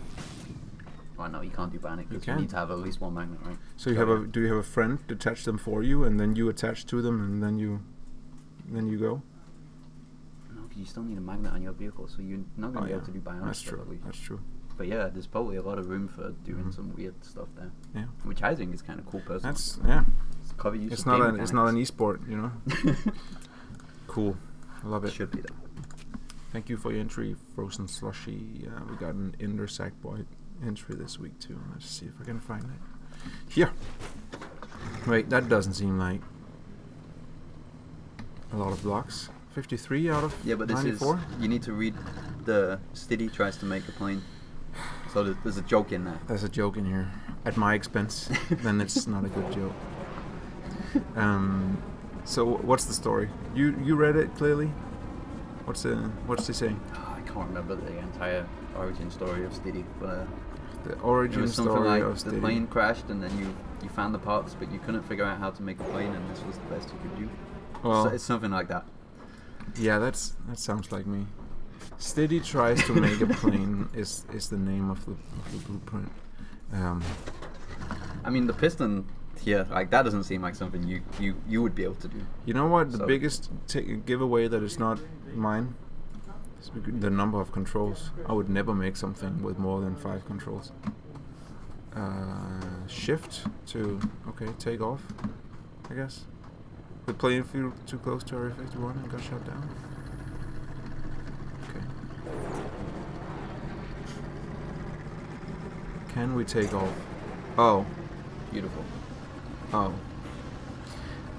Well, no, you can't do bionic because you need to have at least one magnet, right? So do you have a friend detach them for you, and then you attach to them, and then you go? No, because you still need a magnet on your vehicle, so you're not going to be able to do bionic That's stuff true. at least. That's true. But yeah, there's probably a lot of room for doing some weird stuff there. Yeah. Which I think is kind of cool, personally. It's cover use It's of not game an mechanics. e-sport, you know. Cool. I love it. Should be though. Thank you for your entry, Frozen Slushy. We got an Ender Sackboy entry this week too. Let's see if I can find it. Here. Wait, that doesn't seem like a lot of blocks. 53 out of 94? Yeah, but this is, you need to read the Stiddy tries to make a plane. So there's a joke in there. There's a joke in here. At my expense. Then it's not a good joke. So what's the story? You read it clearly? What's he saying? I can't remember the entire origin story of Stiddy, but The origin story like of the Stiddy. plane crashed and then you found the parts, but you couldn't figure out how to make a plane, and this was the best you could do. Well, So it's something like that. yeah, that sounds like me. Stiddy tries to make a plane is the name of the blueprint. I mean, the piston here, like that doesn't seem like something you would be able to do. You know what? The So- biggest giveaway that is not mine is the number of controls. I would never make something with more than 5 controls. Shift to take off, I guess. The plane flew too close to Area 51 and got shot down. Okay. Can we take off? Oh. Beautiful. Oh.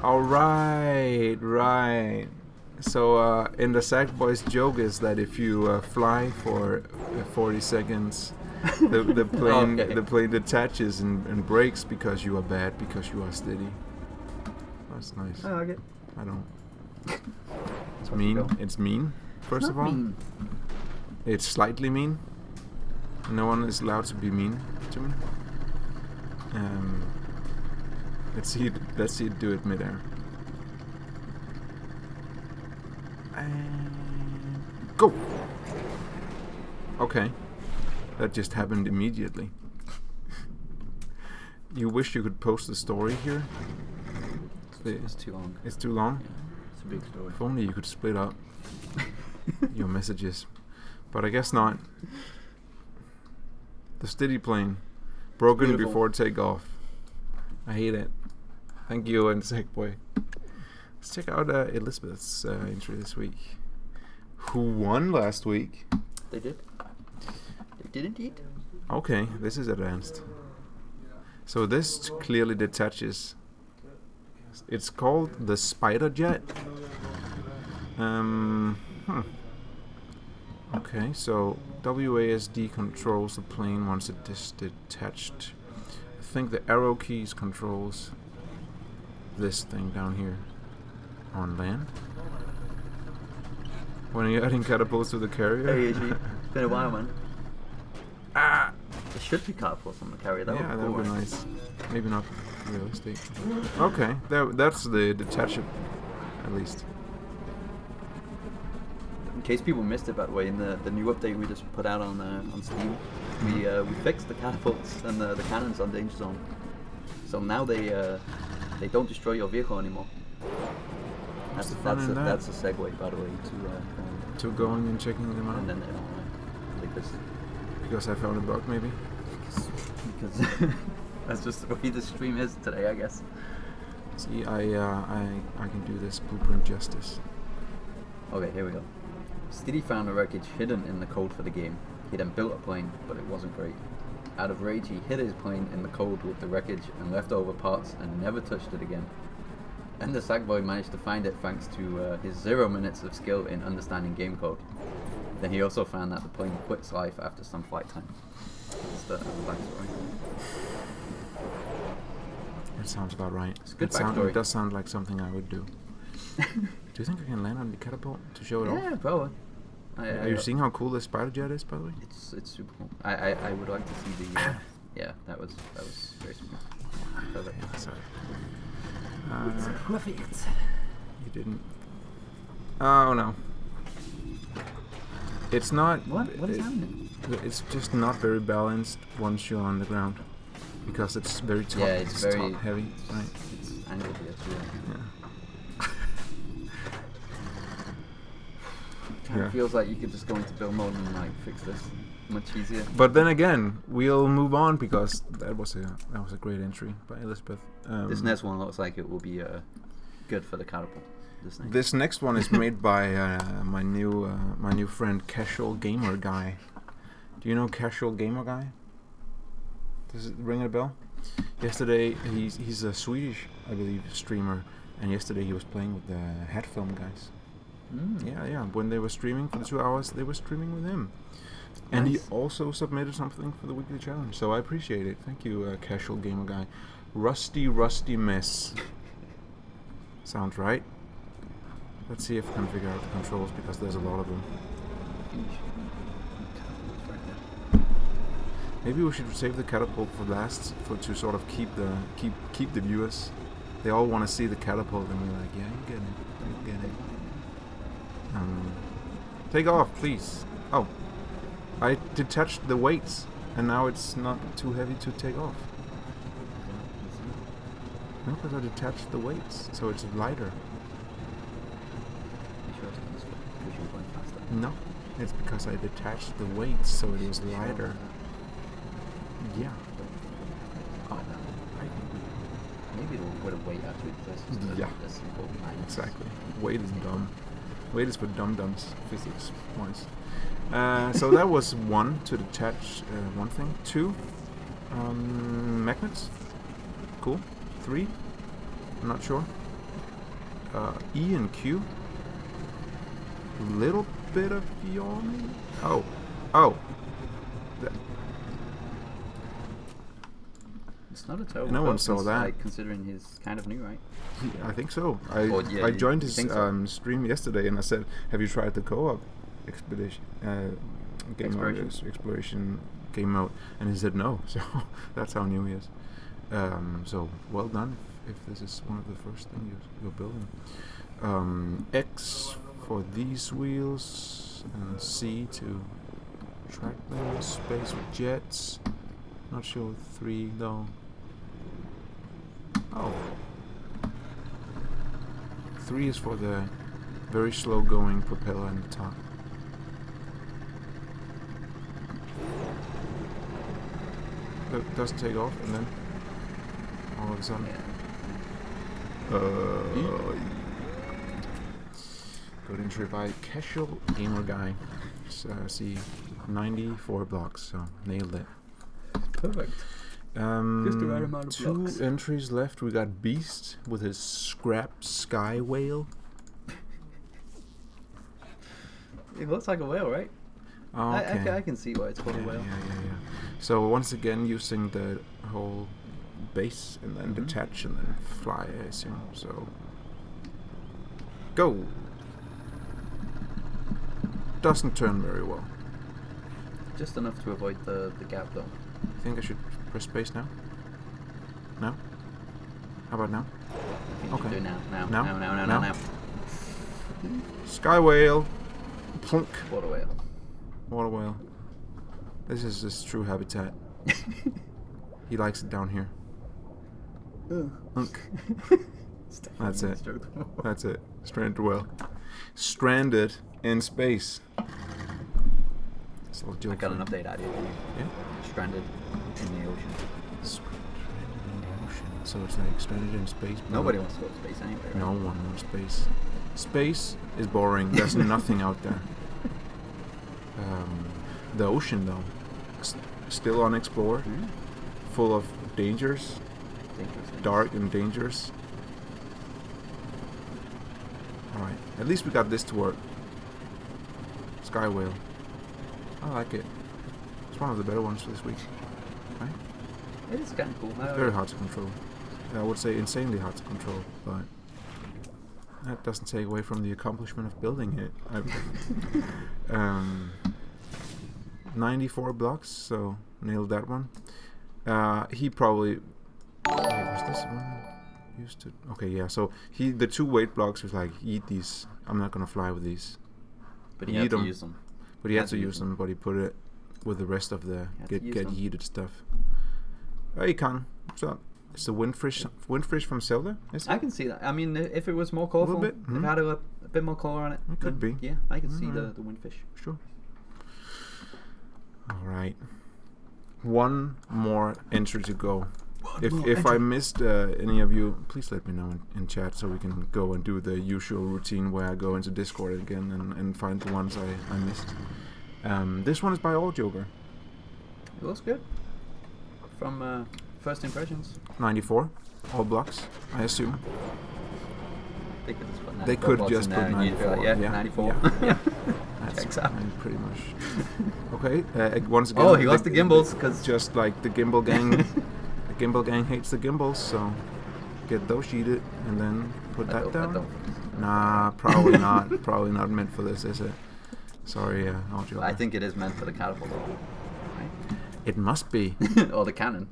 Right. So, in the Sackboy's joke is that if you fly for 40 seconds, the plane Okay. the plane detaches and breaks because you are bad, because you are steady. That's nice. I like it. I don't. It's Where'd you mean. go? It's mean. First of all, Mean. it's slightly mean. No one is allowed to be mean to me. Let's see it do it midair. And go. Okay, that just happened immediately. You wish you could post the story here. It's too long. It's too long? Yeah, it's a big story. If only you could split up your messages. But I guess not. The steady plane. Broken before takeoff. I hate it. Thank you, and Segboy. Let's check out Elizabeth's entry this week. Who won last week? They did. They did indeed. Okay, this is advanced. So this clearly detaches. It's called the Spider Jet. Okay, so WASD controls the plane once it is detached. I think the arrow keys controls this thing down here on land. When you're adding catapults to the carrier. Hey, it's been a while, man. Ah! There should be catapults on the carrier. That yeah, would that would be nice. Maybe not realistic. Okay, that's the detachable, at least. In case people missed it, by the way, in the new update we just put out on Steam, we fixed the catapults and the cannons on Danger Zone. So now they don't destroy your vehicle anymore. That's a segue, by the way, to going and checking them out. And then because I found a bug, maybe. Because that's just the way the stream is today, I guess. See, I can do this blueprint justice. Okay, here we go. Steady found a wreckage hidden in the code for the game. He then built a plane, but it wasn't great. Out of rage, he hid his plane in the code with the wreckage and leftover parts and never touched it again. And the Sackboy managed to find it thanks to his 0 minutes of skill in understanding game code. Then he also found that the plane quits life after some flight time. That's the backstory. That sounds about right. It's a good backstory. It does sound like something I would do. Do you think I can land on the catapult to show it off? Yeah, probably. Are you seeing how cool this spider jet is, by the way? It's super cool. I would like to see the. Yeah, that was very smooth. Perfect. Yeah, sorry. It's perfect. You didn't. Oh no. It's not. What is happening? It's just not very balanced once you're on the ground, because it's very top. Yeah, it's very top heavy, right? It's angled here too. Yeah. It feels like you could just go into build mode and like fix this much easier. But then again, we'll move on because that was a great entry by Elizabeth. This next one looks like it will be good for the catapult. This next one is made by my new friend Casual Gamer Guy. Do you know Casual Gamer Guy? Does it ring a bell? Yesterday, he's a Swedish, I believe, streamer, and yesterday he was playing with the Hat Film guys. Yeah. When they were streaming for the 2 hours, they were streaming with him. And nice. He also submitted something for the weekly challenge, so I appreciate it. Thank you, Casual Gamer Guy. Rusty Mess. Sounds right. Let's see if we can figure out the controls, because there's a lot of them. Maybe we should save the catapult for last, to sort of keep the viewers. They all want to see the catapult, and we're like, yeah, you get it. Take off, please. Oh, I detached the weights, and now it's not too heavy to take off. No, because I detached the weights, so it's lighter. No, it's because I detached the weights, so it was lighter. Yeah. Oh, maybe it'll put a weight after it. Yeah. Exactly. Weight is dumb. Weight is for dum-dums, physics-wise. So that was 1 to detach one thing. 2, magnets. Cool. 3, I'm not sure. E and Q. Little bit of yawning. Oh. It's not a terrible. No one saw that. Like, considering he's kind of new, right? I think so. I joined his stream yesterday, and I said, "Have you tried the co-op expedition exploration game mode?" And he said no. So that's how new he is. So well done if this is one of the first things you're building. X for these wheels, and C to track them. Space with jets. Not sure with 3 though. Oh. 3 is for the very slow going propeller in the top. That does take off and then all of a sudden. Good entry by Casual Gamer Guy. See 94 blocks, so nailed it. Perfect. Just the right amount of 2 blocks. entries left. We got Beast with his scrap sky whale. It looks like a whale, right? Oh, okay. I can see why it's called a whale. Yeah. So once again using the whole base and then detach and then fly, I assume. So go. Doesn't turn very well. Just enough to avoid the gap though. I think I should press space now. No? How about now? Okay. Do now. Now. Sky whale. Plunk. Water whale. Water whale. This is his true habitat. He likes it down here. Unk. That's it. That's it. Stranded whale. Stranded in space. I got an update idea. Yeah? Stranded in the ocean. Stranded in the ocean. So it's like stranded in space. Nobody wants to go to space anyway, right? No one wants space. Space is boring. There's nothing out there. The ocean, though, still unexplored, full of dangers, dark and dangerous. Alright, at least we got this to work. Sky whale. I like it. It's one of the better ones for this week. Right? It is kind of cool. It's very hard to control. I would say insanely hard to control, but that doesn't take away from the accomplishment of building it. 94 blocks, so nailed that one. He probably... Wait, was this one used to... Okay, yeah, so the 2 weight blocks was like, eat these. I'm not gonna fly with these. But he had to use them. But he had to use them, but he put it with the rest of the get yeeted stuff. Hey, Kang, what's up? It's the windfish from Zelda, is it? I can see that. I mean, if it was more colorful, if it had a bit more color on it. It could be. Yeah, I can see the windfish. Sure. Alright. One more entry to go. If I missed any of you, please let me know in chat so we can go and do the usual routine where I go into Discord again and find the ones I missed. This one is by All Joker. It looks good. From first impressions. 94. All blocks, I assume. They could just put 94. Yeah, 94. Yeah. Checks out. Pretty much. Okay, once again. Oh, he lost the gimbals because just like the gimbal gang. The gimbal gang hates the gimbals, so get those sheeted and then put that down. Nah, probably not. Probably not meant for this, is it? Sorry, I'll joke. I think it is meant for the catapult. Right? It must be. Or the cannon.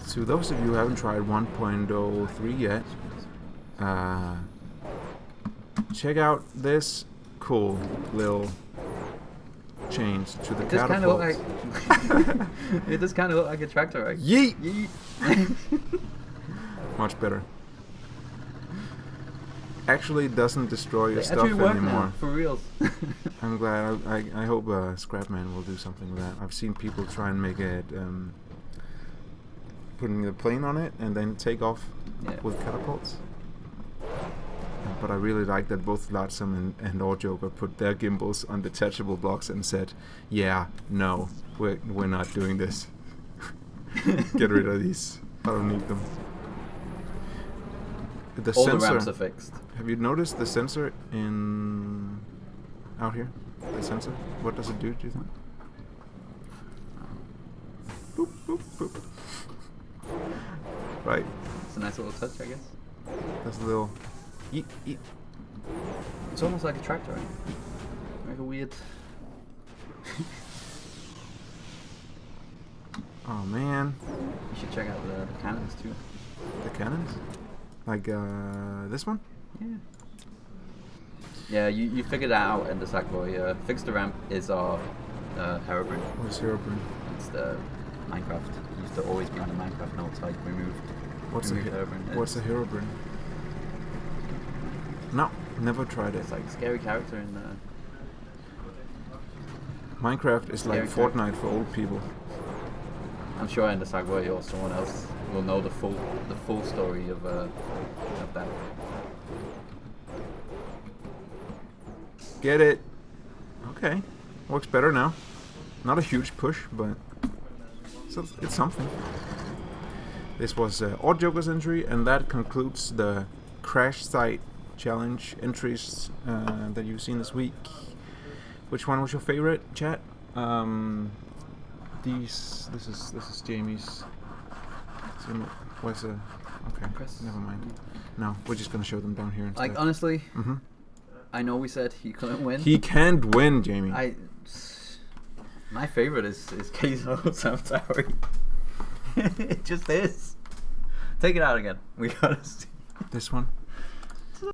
To those of you who haven't tried 1.03 yet, check out this cool little change to the catapult. It does kind of look like a tractor, right? Yeet! Much better. Actually doesn't destroy your stuff anymore. Now, for reals. I'm glad. I hope Scrapman will do something with that. I've seen people try and make it putting the plane on it and then take off with catapults. But I really like that both Latsam and Joker put their gimbals on detachable blocks and said, "Yeah, no, we're not doing this. Get rid of these. I don't need them." All the ramps are fixed. Have you noticed the sensor out here? The sensor. What does it do you think? Boop boop boop. Right. It's a nice little touch, I guess. That's a little. Eat. It's almost like a tractor, right? Like a weird. Oh man. You should check out the cannons too. The cannons? Like this one? Yeah. Yeah, you figured it out in the Sackboy. Fix the ramp is our Herobrine. What's Herobrine? It's the Minecraft. It used to always be on the Minecraft notes, like removed. What's removed Herobrine. What's a Herobrine? No, never tried it. It's like a scary character in the Minecraft is like Scary Fortnite for old people. I'm sure in the Sackboy or someone else will know the full story of that. Get it? Okay, works better now. Not a huge push, but it's something. This was Odd Joker's entry, and that concludes the Crash Site Challenge entries that you've seen this week. Which one was your favorite, chat? This is Jamie's. Where's the? Okay, never mind. No, we're just gonna show them down here instead. Like honestly, I know we said he couldn't win. He can't win, Jamie. My favorite is Keizo. I'm sorry. It just is. Take it out again. We gotta see. This one.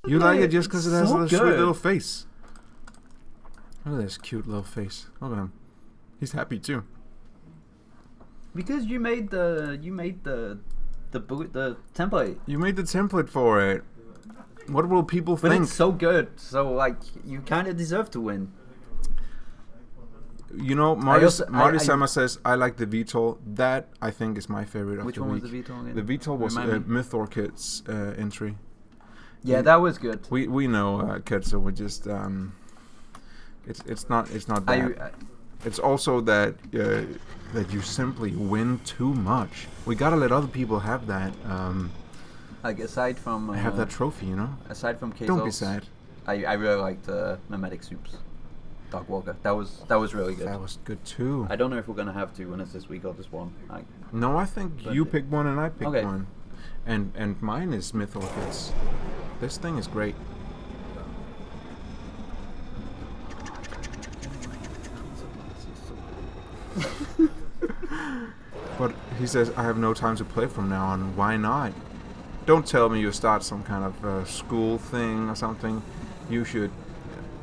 You like it just because it has a sweet little face. Look at this cute little face. Look at him. He's happy too. Because you made the template. You made the template for it. What will people But think? it's so good. So like you kind of deserve to win. You know, Marty Sama says I like the VTOL. That I think is my favorite of Which the one week. was the VTOL again? The VTOL was Myth Orchid's entry. Yeah, that was good. We know Kid, so we just it's not that. It's also that that you simply win too much. We gotta let other people have that. Like aside from have that trophy, you know. Aside from Keizo's, Don't be sad. I really liked Mimetic Soups, Dog Walker. That was really good. That was good too. I don't know if we're gonna have two winners this week or just one. No, I think you pick one and I pick okay. one, and mine is Myth Orchids. This thing is great. But he says, I have no time to play from now on. Why not? Don't tell me you start some kind of school thing or something. You should.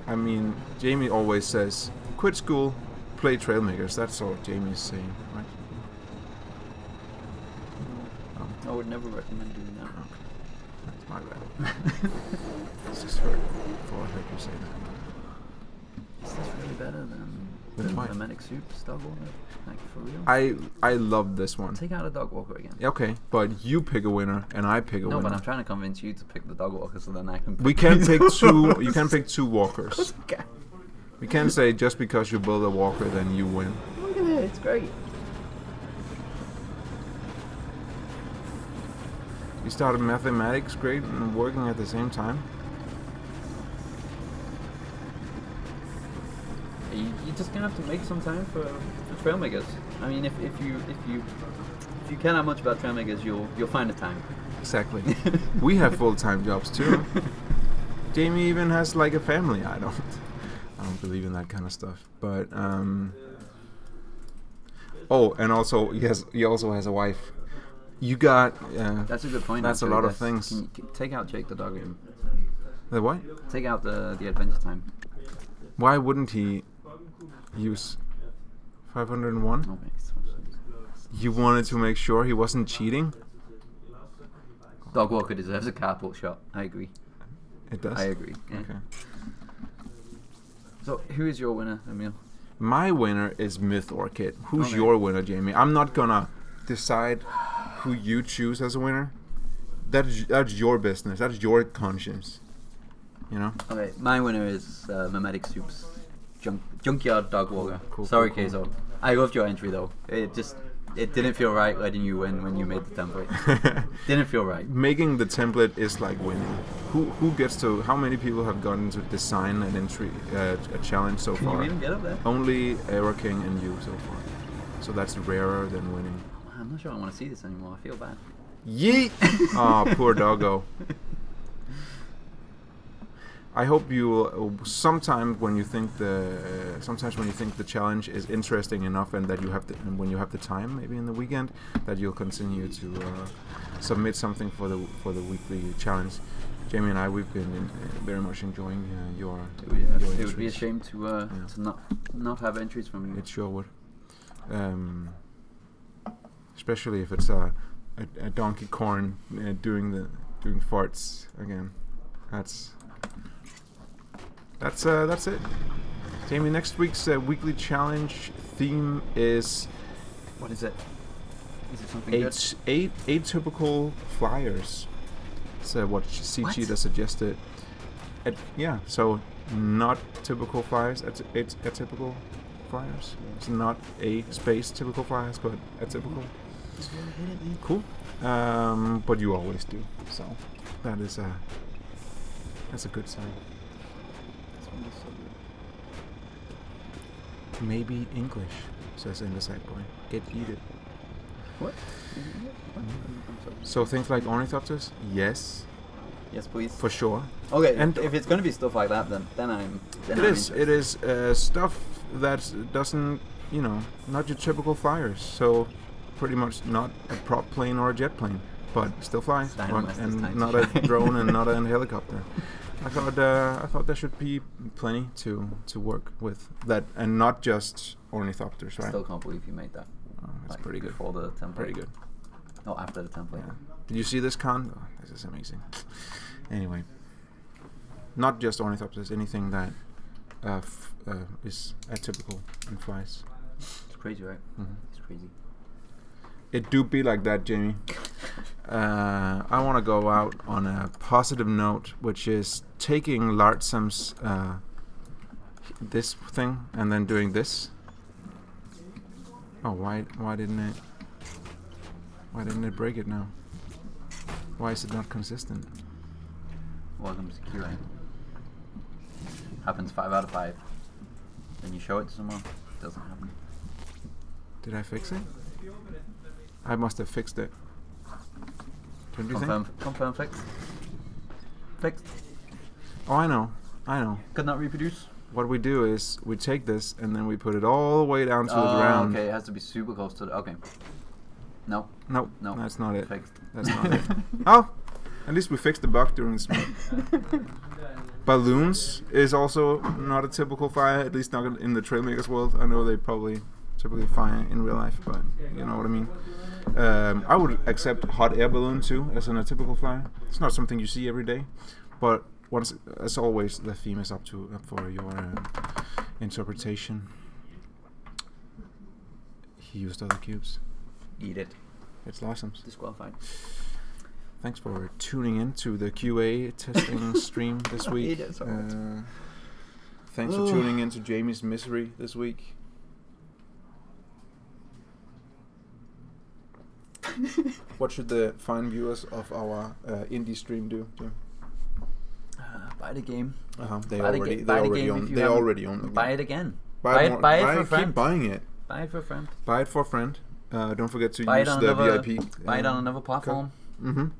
I mean, Jamie always says, quit school, play Trailmakers. That's all Jamie's saying, right? I would never recommend doing that. Okay. That's my bad. It's just hurt before I heard you say that. Is this really better than Mimetic Soups, Dog Walker? Like, for real? I love this one. Take out a Dog Walker again. Okay, but you pick a winner and I pick a winner. No, but I'm trying to convince you to pick the Dog Walker so then I can pick We can pick two. You can pick two walkers. Okay. We can't say just because you build a walker then you win. Look at it, it's great. You started mathematics grade and working at the same time. You're just gonna have to make some time for Trailmakers. I mean, if you care that much about Trailmakers, you'll find the time. Exactly. We have full-time jobs too. Jamie even has like a family. I don't believe in that kind of stuff. But oh, and also he also has a wife. You got. That's a good point. That's actually. a lot of things. Can you take out Jake the dog again? The what? Take out the Adventure Time. Why wouldn't he use 501? Oh, makes so much sense. You wanted to make sure he wasn't cheating? Dog Walker deserves a carport shot. I agree. It does? I agree. Yeah. Okay. So, who is your winner, Emil? My winner is Myth Orchid. Who's Okay. your winner, Jamie? I'm not gonna decide who you choose as a winner. That's your business. That's your conscience. You know? Okay, my winner is Mimetic Soups. Junkyard Dog Walker. Cool, Sorry, cool. Keizo. I loved your entry though. It didn't feel right letting you win when you made the template. Didn't feel right. Making the template is like winning. Who gets to? How many people have gotten to design an entry, a challenge so Can far? you even get up there? Only Aero King and you so far. So that's rarer than winning. I'm not sure I want to see this anymore. I feel bad. Yeet! Oh, poor doggo. I hope you sometimes when you think the challenge is interesting enough, and that when you have the time, maybe in the weekend, that you'll continue to submit something for the weekly challenge. Jamie and I, we've been very much enjoying your. It would be a shame to not have entries from you. It sure would. Especially if it's a donkey corn doing farts again. That's it. Jamie, next week's weekly challenge theme is. What is it? Is it something good? Atypical flyers. So what C-Cheetah suggested. So not typical flyers. Atypical flyers. It's not a space typical flyers, but atypical. Cool. But you always do. So that's a good sign. Maybe English, says Indecide Boy. Get heated. What? So things like ornithopters? Yes. Yes, please. For sure. Okay, and if it's gonna be stuff like that, then I'm. It is stuff that doesn't, not your typical flyers. So pretty much not a prop plane or a jet plane, but still fly, and not a drone and not a helicopter. I thought there should be plenty to work with that, and not just ornithopters, right? Still can't believe you made that. Oh, that's pretty good. Before the template. Pretty good. No, after the template. Yeah. Did you see this con? Oh, this is amazing. Anyway, not just ornithopters, anything that is atypical and flies. It's crazy, right? Mm-hmm. It's crazy. It do be like that, Jamie. I want to go out on a positive note, which is taking Lartsam's this thing and then doing this. Oh, why didn't it break it now? Why is it not consistent? Welcome to QA. Happens 5 out of 5. Then you show it to someone, it doesn't happen. Did I fix it? I must have fixed it. Don't you think? Confirm fixed. Fixed. Oh, I know. Could not reproduce. What we do is we take this and then we put it all the way down to the ground. Okay, it has to be super close to the. Okay. No. Nope. No. That's not it. Fixed. That's not it. Oh, at least we fixed the bug during the stream. Balloons is also not a typical fire, at least not in the Trailmakers world. I know they probably typically fire in real life, but you know what I mean. I would accept hot air balloon too as an atypical flyer. It's not something you see every day, but as always, the theme is up for your interpretation. He used other cubes. Eat it. It's Larsam's. Disqualified. Thanks for tuning in to the QA testing stream this week. Thanks for tuning in to Jamie's misery this week. What should the fine viewers of our indie stream do? Buy the game. They already own the game. Buy it again. Buy it for a friend. Keep buying it. Buy it for a friend. Buy it for a friend. Don't forget to buy use the VIP. Buy it on another platform. Mm-hmm.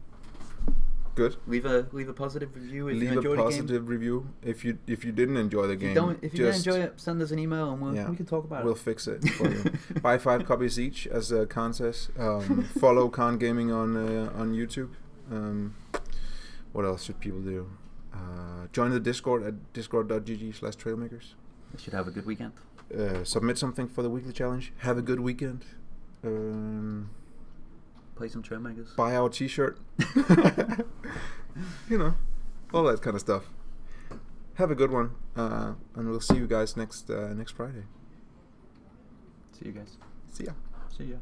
Good. Leave a positive review if you enjoyed the game. Leave a positive review if you didn't enjoy the game. If you didn't enjoy it, send us an email and we can talk about it. We'll fix it for you. Buy 5 copies each as a contest. Follow Con Gaming on YouTube. What else should people do? Join the Discord at discord.gg/trailmakers. You should have a good weekend. Submit something for the weekly challenge. Have a good weekend. Play some Trailmakers. Buy our t-shirt. All that kind of stuff. Have a good one. And we'll see you guys next Friday. See you guys. See ya. See ya.